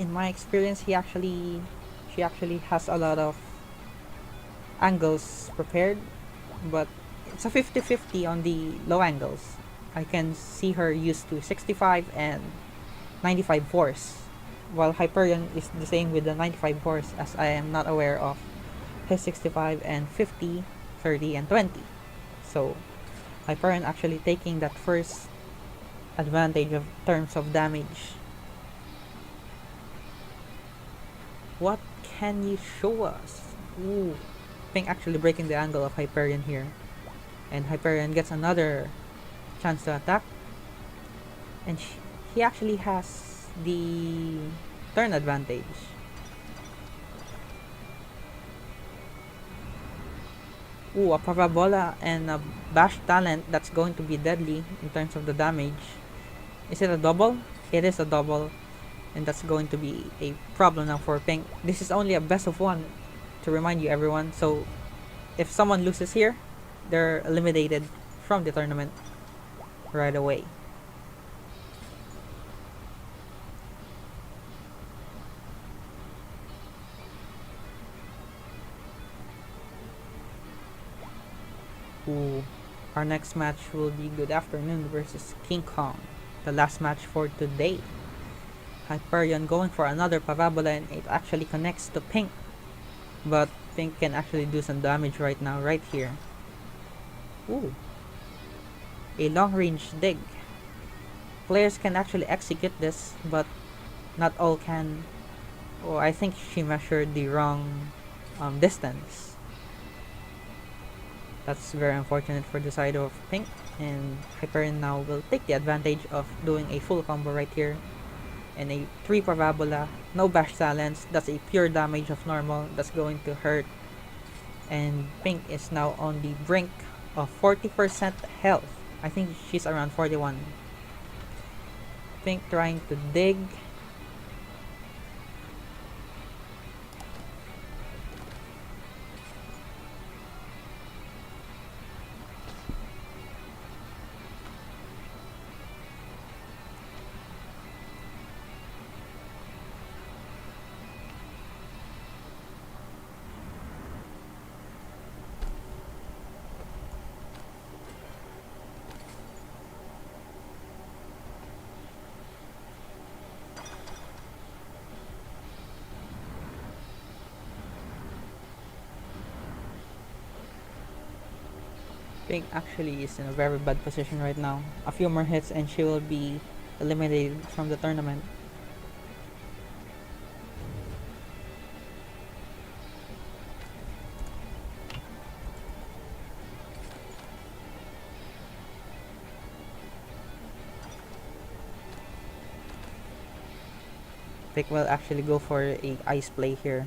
in my experience, she actually has a lot of angles prepared, but it's a 50-50 on the low angles. I can see her used to 65 and 95 force, while Hyperion is the same with the 95 force, as I am not aware of his 65 and 50, 30 and 20. So Hyperion actually taking that first advantage of terms of damage. What can you show us? Ooh, Pink actually breaking the angle of Hyperion here, and Hyperion gets another chance to attack, and he actually has the turn advantage. Ooh, a Parabola and a Bash Talent that's going to be deadly in terms of the damage. Is it a double? It is a double, and that's going to be a problem now for Pink. This is only a best of one, to remind you everyone, so if someone loses here, they're eliminated from the tournament right away. Ooh, our next match will be Good Afternoon versus King Kong, the last match for today. Hyperion going for another Parabola, and it actually connects to Pink, but Pink can actually do some damage right now, right here. Ooh, a long range dig. Players can actually execute this, but not all can. Oh, I think she measured the wrong distance. That's very unfortunate for the side of Pink, and Hyperion now will take the advantage of doing a full combo right here. And a 3 Parabola, no Bash Silence, that's a pure damage of normal, that's going to hurt. And Pink is now on the brink of 40% health. I think she's around 41. Pink trying to dig. Pink actually is in a very bad position right now. A few more hits and she will be eliminated from the tournament. Pink will actually go for a ice play here.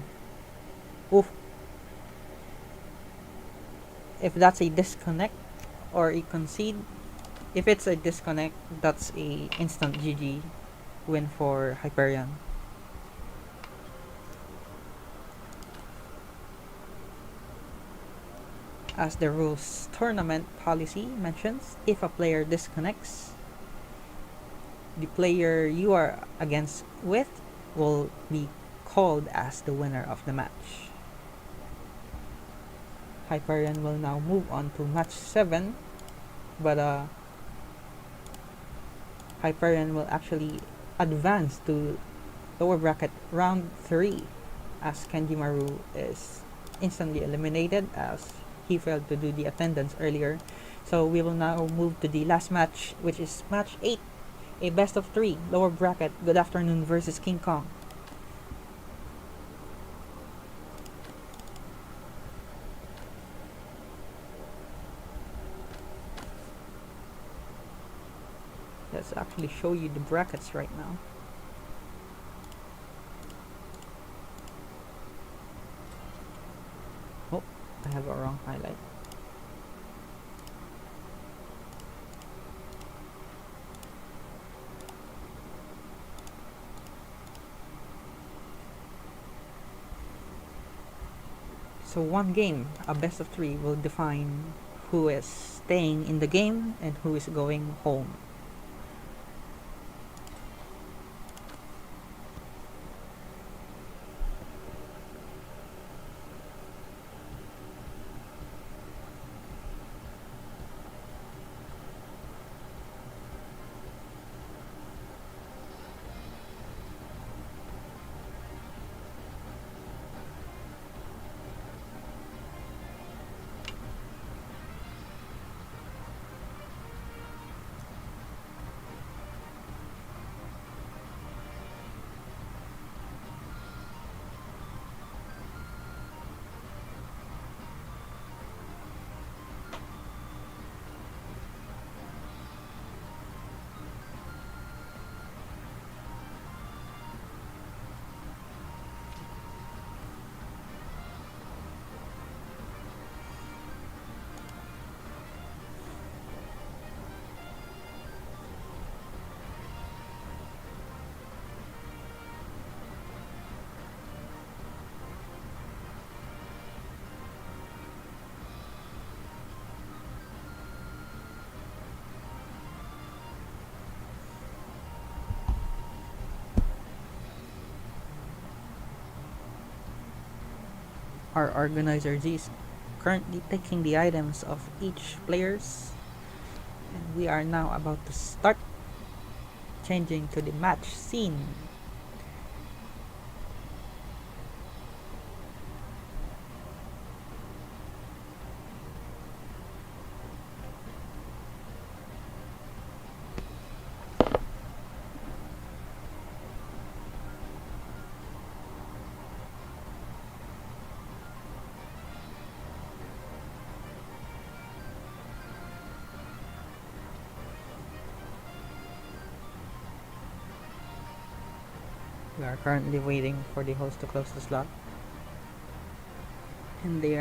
Oof. If that's a disconnect or a concede, if it's a disconnect, that's a instant GG win for Hyperion. As the rules tournament policy mentions, if a player disconnects, the player you are against with will be called as the winner of the match. Hyperion will now move on to match 7, but Hyperion will actually advance to lower bracket round 3, as Kenjimaru is instantly eliminated as he failed to do the attendance earlier. So we will now move to the last match, which is match 8, a best of 3 lower bracket Good Afternoon versus King Kong. Let's actually show you the brackets right now. Oh, I have a wrong highlight. So one game, a best of 3, will define who is staying in the game and who is going home. Our organizer Z is currently taking the items of each players, and we are now about to start changing to the match scene. We are currently waiting for the host to close the slot, and they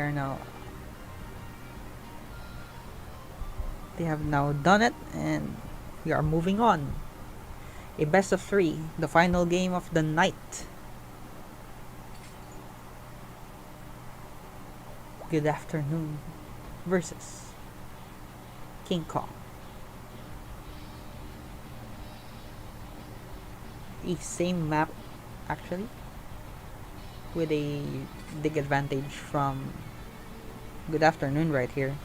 have now done it, and we are moving on. A best of 3, the final game of the night. Good Afternoon versus King Kong. The same map, actually, with a big advantage from Good Afternoon right here.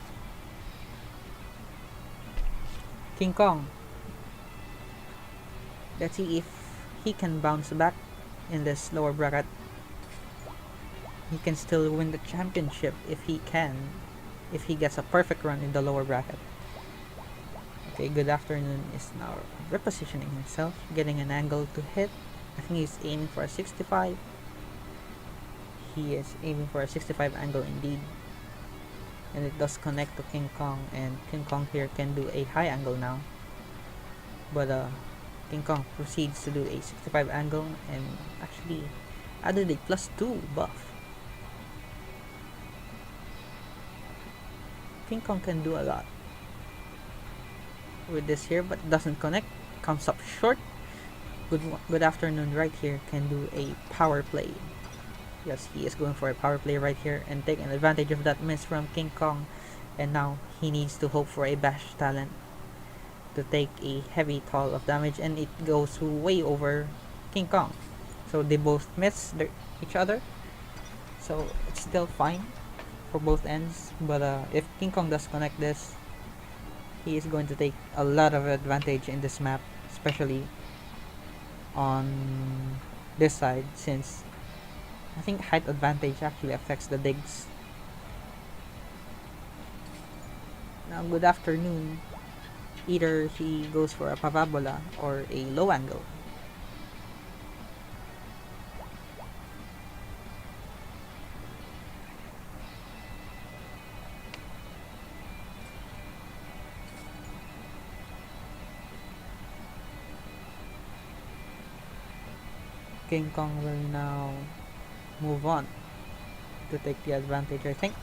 King Kong. Let's see if he can bounce back in this lower bracket. He can still win the championship if he gets a perfect run in the lower bracket. Okay, Good Afternoon is now repositioning himself, getting an angle to hit. I think he's aiming for a 65. He is aiming for a 65 angle indeed. And it does connect to King Kong, and King Kong here can do a high angle now. But King Kong proceeds to do a 65 angle and actually added a +2 buff. King Kong can do a lot with this here, but doesn't connect, comes up short. Good Afternoon right here can do a power play. Yes, he is going for a power play right here and taking advantage of that miss from King Kong, and now he needs to hope for a bash talent to take a heavy toll of damage, and it goes way over King Kong, so they both miss each other, so it's still fine for both ends. But if King Kong does connect this, he is going to take a lot of advantage in this map, especially on this side, since I think height advantage actually affects the digs. Now Good Afternoon, either he goes for a parabola or a low angle. King Kong will now move on to take the advantage, I think.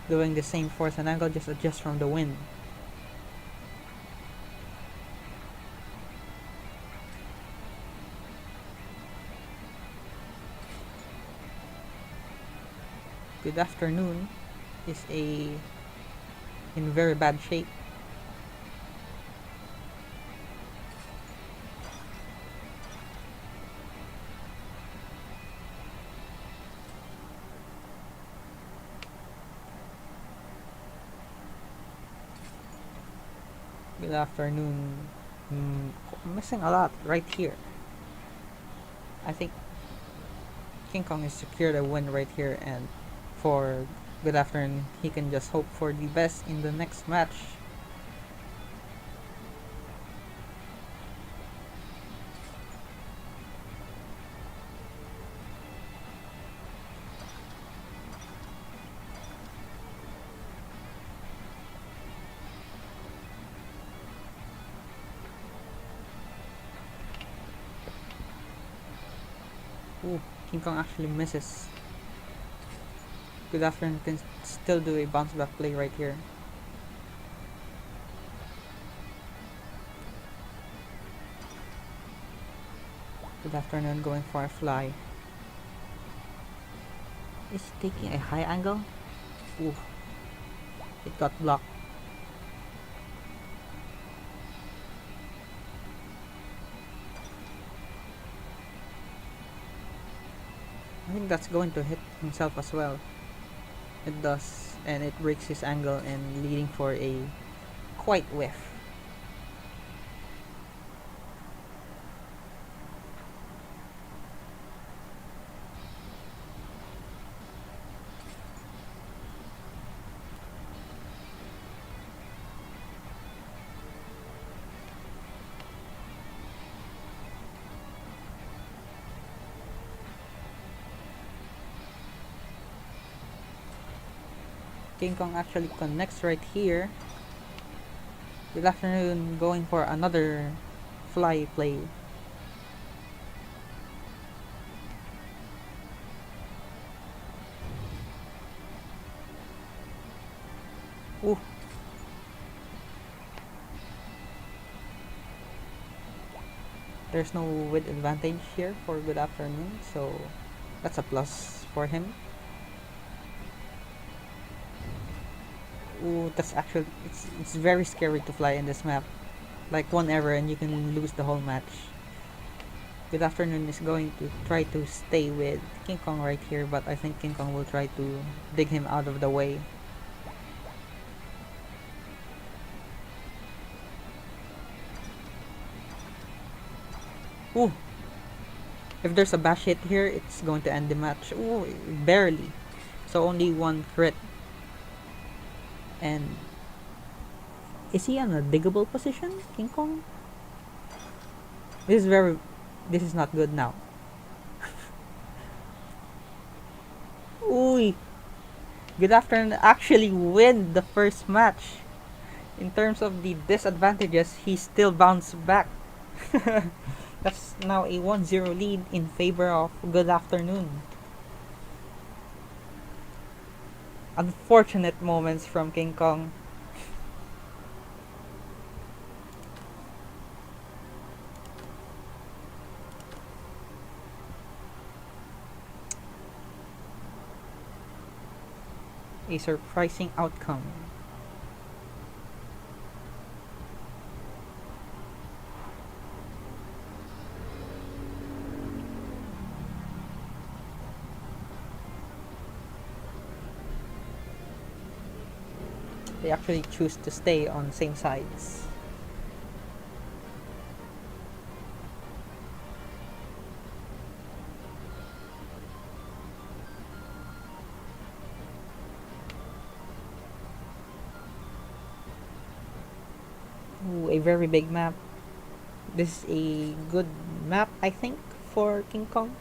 Doing the same force and angle, just adjust from the wind. Good Afternoon is in very bad shape. Good Afternoon missing a lot right here. I think King Kong has secured a win right here, and for Good Afternoon, he can just hope for the best in the next match. Ooh, King Kong actually misses. Good Afternoon can still do a bounce back play right here. Good Afternoon going for a fly. Is he taking a high angle? Ooh, it got blocked. I think that's going to hit himself as well. It does, and it breaks his angle and leading for a quite whiff. King Kong actually connects right here. Good afternoon, going for another fly play. Ooh. There's no width advantage here for good afternoon, so that's a plus for him. Ooh, that's actually it's very scary to fly in this map. Like one error and you can lose the whole match. Good afternoon is going to try to stay with King Kong right here, but I think King Kong will try to dig him out of the way. Ooh! If there's a bash hit here, it's going to end the match. Ooh, barely. So only one crit. And is he in a diggable position, King Kong? This is not good now. Ooh! Good afternoon actually win the first match. In terms of the disadvantages, he still bounced back. That's now a 1-0 lead in favor of Good Afternoon. Unfortunate moments from King Kong. A surprising outcome. They actually choose to stay on same sides. Ooh, a very big map. This is a good map, I think, for King Kong.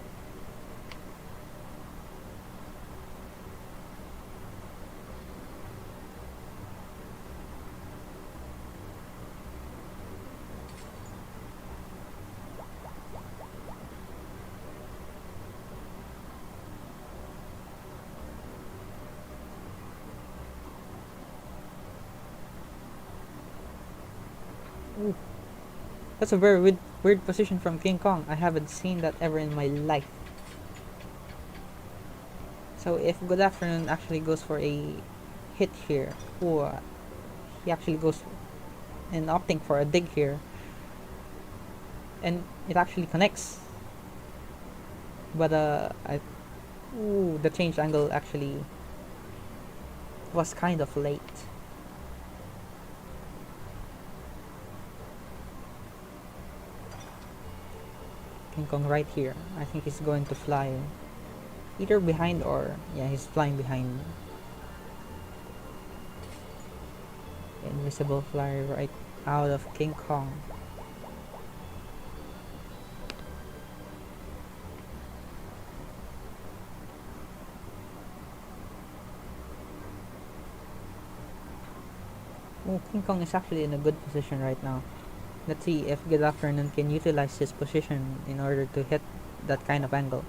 Ooh, that's a very weird position from King Kong. I haven't seen that ever in my life. So if Good Afternoon actually goes for a hit here, ooh, he actually goes and opting for a dig here, and it actually connects. But ooh, the change angle actually was kind of late. King Kong right here. I think he's going to fly either behind or yeah, he's flying behind. Invisible fly right out of King Kong. Oh, King Kong is actually in a good position right now. Let's see if Good Afternoon can utilize his position in order to hit that kind of angle.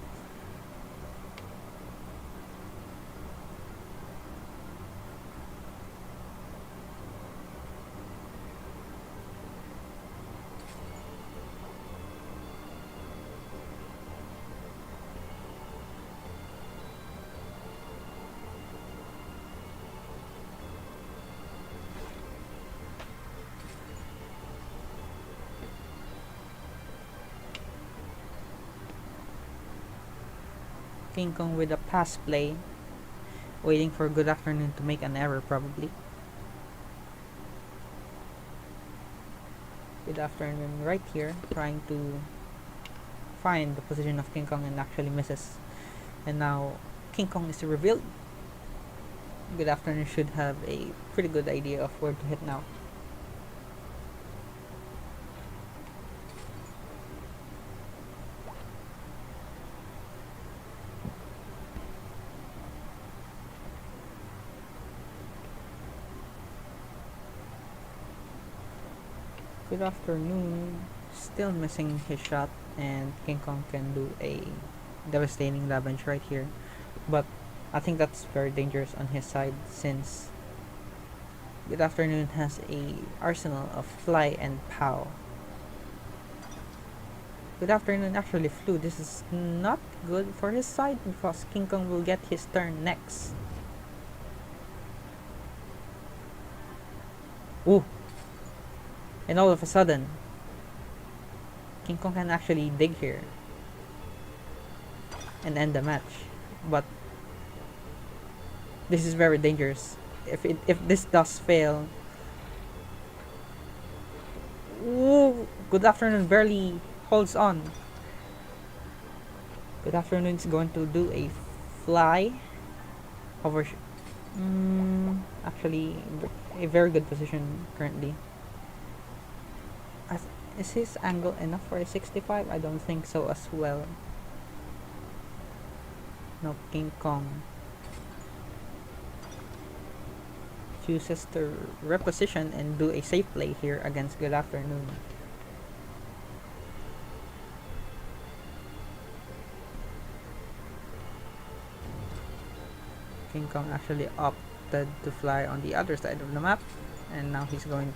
King Kong with a pass play. Waiting for good afternoon to make an error, probably. Good afternoon right here, trying to find the position of King Kong and actually misses. And now King Kong is revealed. Good afternoon should have a pretty good idea of where to hit now. Good afternoon. Still missing his shot, and King Kong can do a devastating damage right here. But I think that's very dangerous on his side, since Good Afternoon has a arsenal of fly and pow. Good Afternoon actually flew. This is not good for his side because King Kong will get his turn next. Ooh! And all of a sudden, King Kong can actually dig here and end the match. But this is very dangerous. If this does fail, ooh, Good Afternoon barely holds on. Good Afternoon is going to do a fly over. Actually, a very good position currently. Is his angle enough for a 65? I don't think so as well. No, King Kong chooses to reposition and do a safe play here against Good Afternoon. King Kong actually opted to fly on the other side of the map, and now he's going.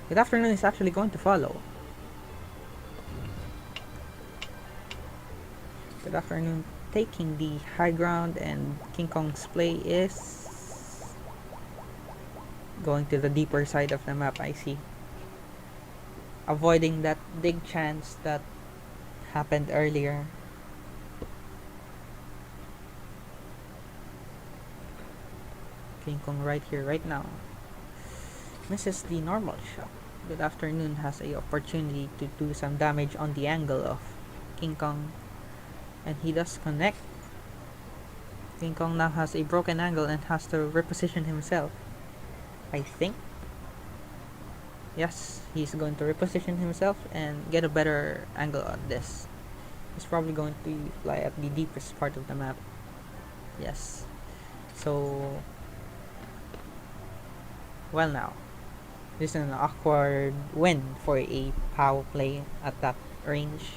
Good Afternoon is actually going to follow. Good Afternoon taking the high ground, and King Kong's play is going to the deeper side of the map, I see. Avoiding that big chance that happened earlier. King Kong right here, right now. Misses the normal shot. Good Afternoon has a opportunity to do some damage on the angle of King Kong. And he does connect. King Kong now has a broken angle and has to reposition himself, I think. Yes, he's going to reposition himself and get a better angle on this. He's probably going to fly at the deepest part of the map. Yes. So, well, now this is an awkward win for a power play at that range.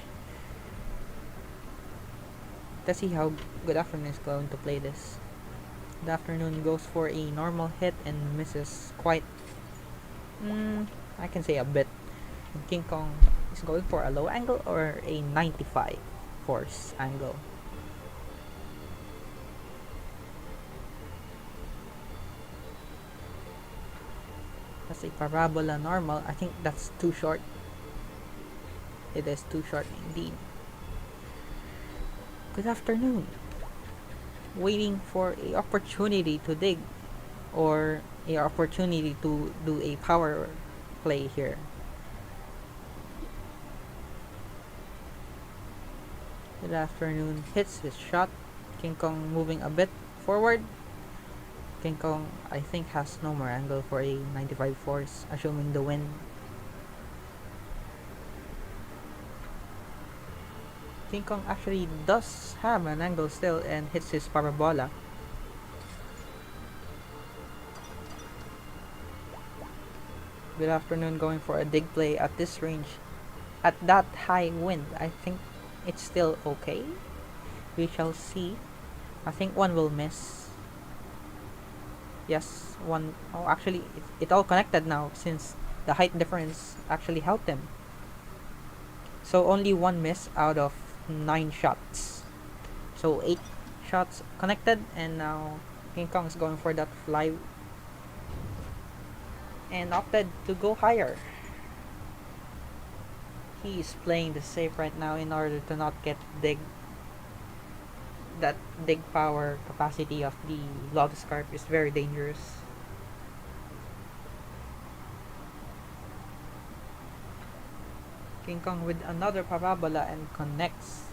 Let's see how Good Afternoon is going to play this. Good Afternoon goes for a normal hit and misses quite, I can say a bit. And King Kong is going for a low angle or a 95 force angle. That's a parabola normal. I think that's too short. It is too short indeed. Good Afternoon. Waiting for a opportunity to dig or a opportunity to do a power play here. Good Afternoon hits his shot. King Kong moving a bit forward. King Kong, I think, has no more angle for a 95 force, assuming the win. King Kong actually does have an angle still and hits his parabola. Good Afternoon going for a dig play at this range. At that high wind, I think it's still okay. We shall see. I think one will miss. Yes, one. Oh, actually, it all connected now since the height difference actually helped him. So only one miss out of 9 shots. So 8 shots connected, and now King Kong is going for that fly and opted to go higher. He is playing the safe right now in order to not get that dig power capacity of the log scarp is very dangerous. King Kong with another parabola and connects.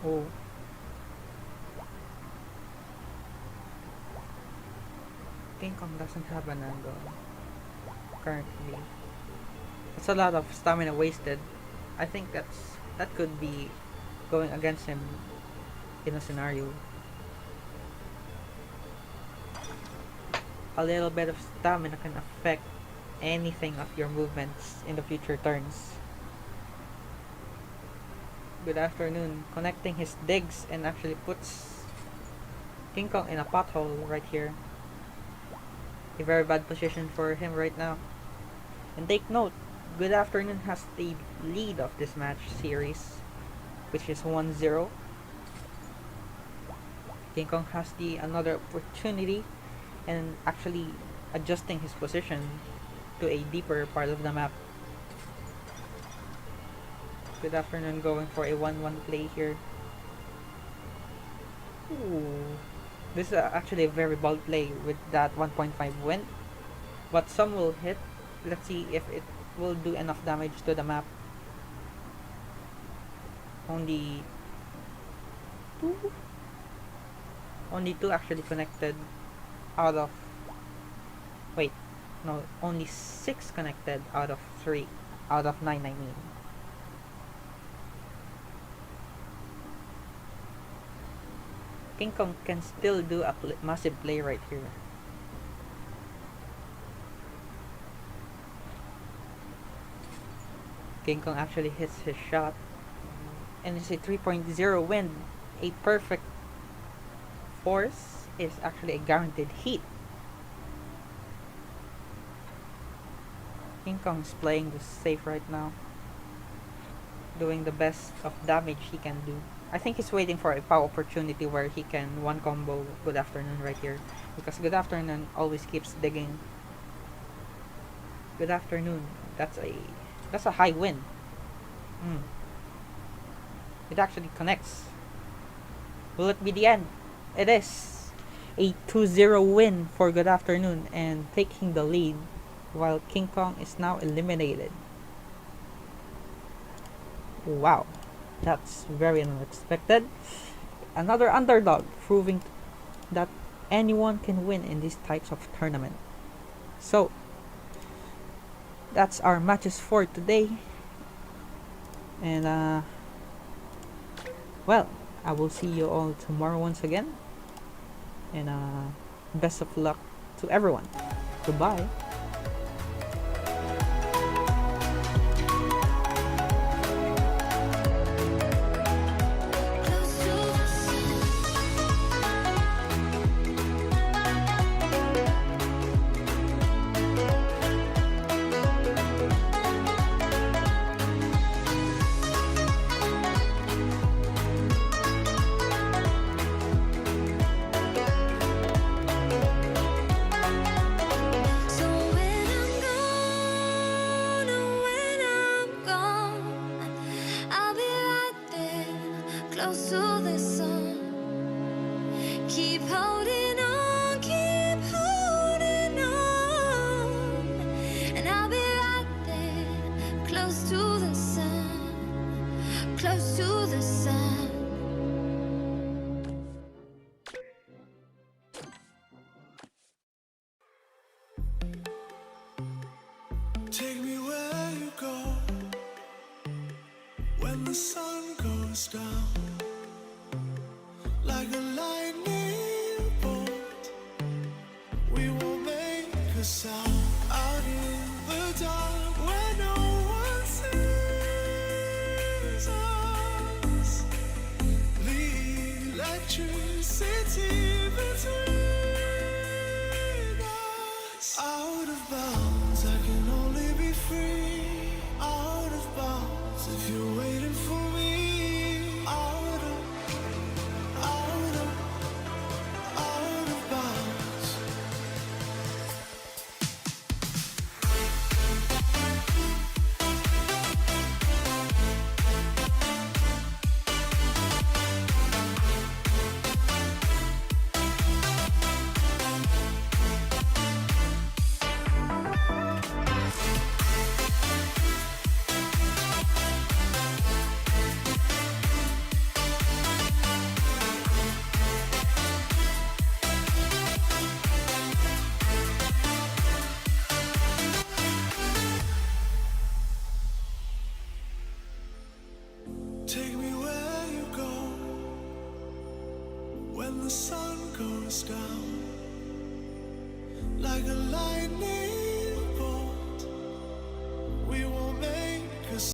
Oh. King Kong doesn't have an angle currently. That's a lot of stamina wasted. I think that could be going against him in a scenario. A little bit of stamina can affect anything of your movements in the future turns. Good afternoon. Connecting his digs and actually puts King Kong in a pothole right here. A very bad position for him right now. And take note, Good Afternoon has the lead of this match series, which is 1-0. King Kong has the another opportunity and actually adjusting his position to a deeper part of the map. Good Afternoon going for a 1-1 play here. Ooh. This is actually a very bold play with that 1.5 win. But some will hit. Let's see if it will do enough damage to the map. Only two actually connected out of... Wait. No, only 6 connected out of 3. Out of 9, I mean. King Kong can still do a massive play right here. King Kong actually hits his shot. And it's a 3.0 win. A perfect force is actually a guaranteed hit. King Kong's playing this safe right now. Doing the best of damage he can do. I think he's waiting for a power opportunity where he can one combo Good Afternoon right here. Because Good Afternoon always keeps digging. Good Afternoon. That's a high win. It actually connects. Will it be the end? It is. A 2-0 win for Good Afternoon and taking the lead while King Kong is now eliminated. Wow. That's very unexpected. Another underdog proving that anyone can win in these types of tournament. So that's our matches for today. And well, I will see you all tomorrow once again. And best of luck to everyone. Goodbye. Close to the sun, keep holding on, and I'll be right there, close to the sun, close to the sun. Take me where you go when the sun goes down. Like a lightning bolt, we will make a sound out in the dark where no one sees us. The electricity between us. Out of bounds, I can only be free. the sun goes down, like a light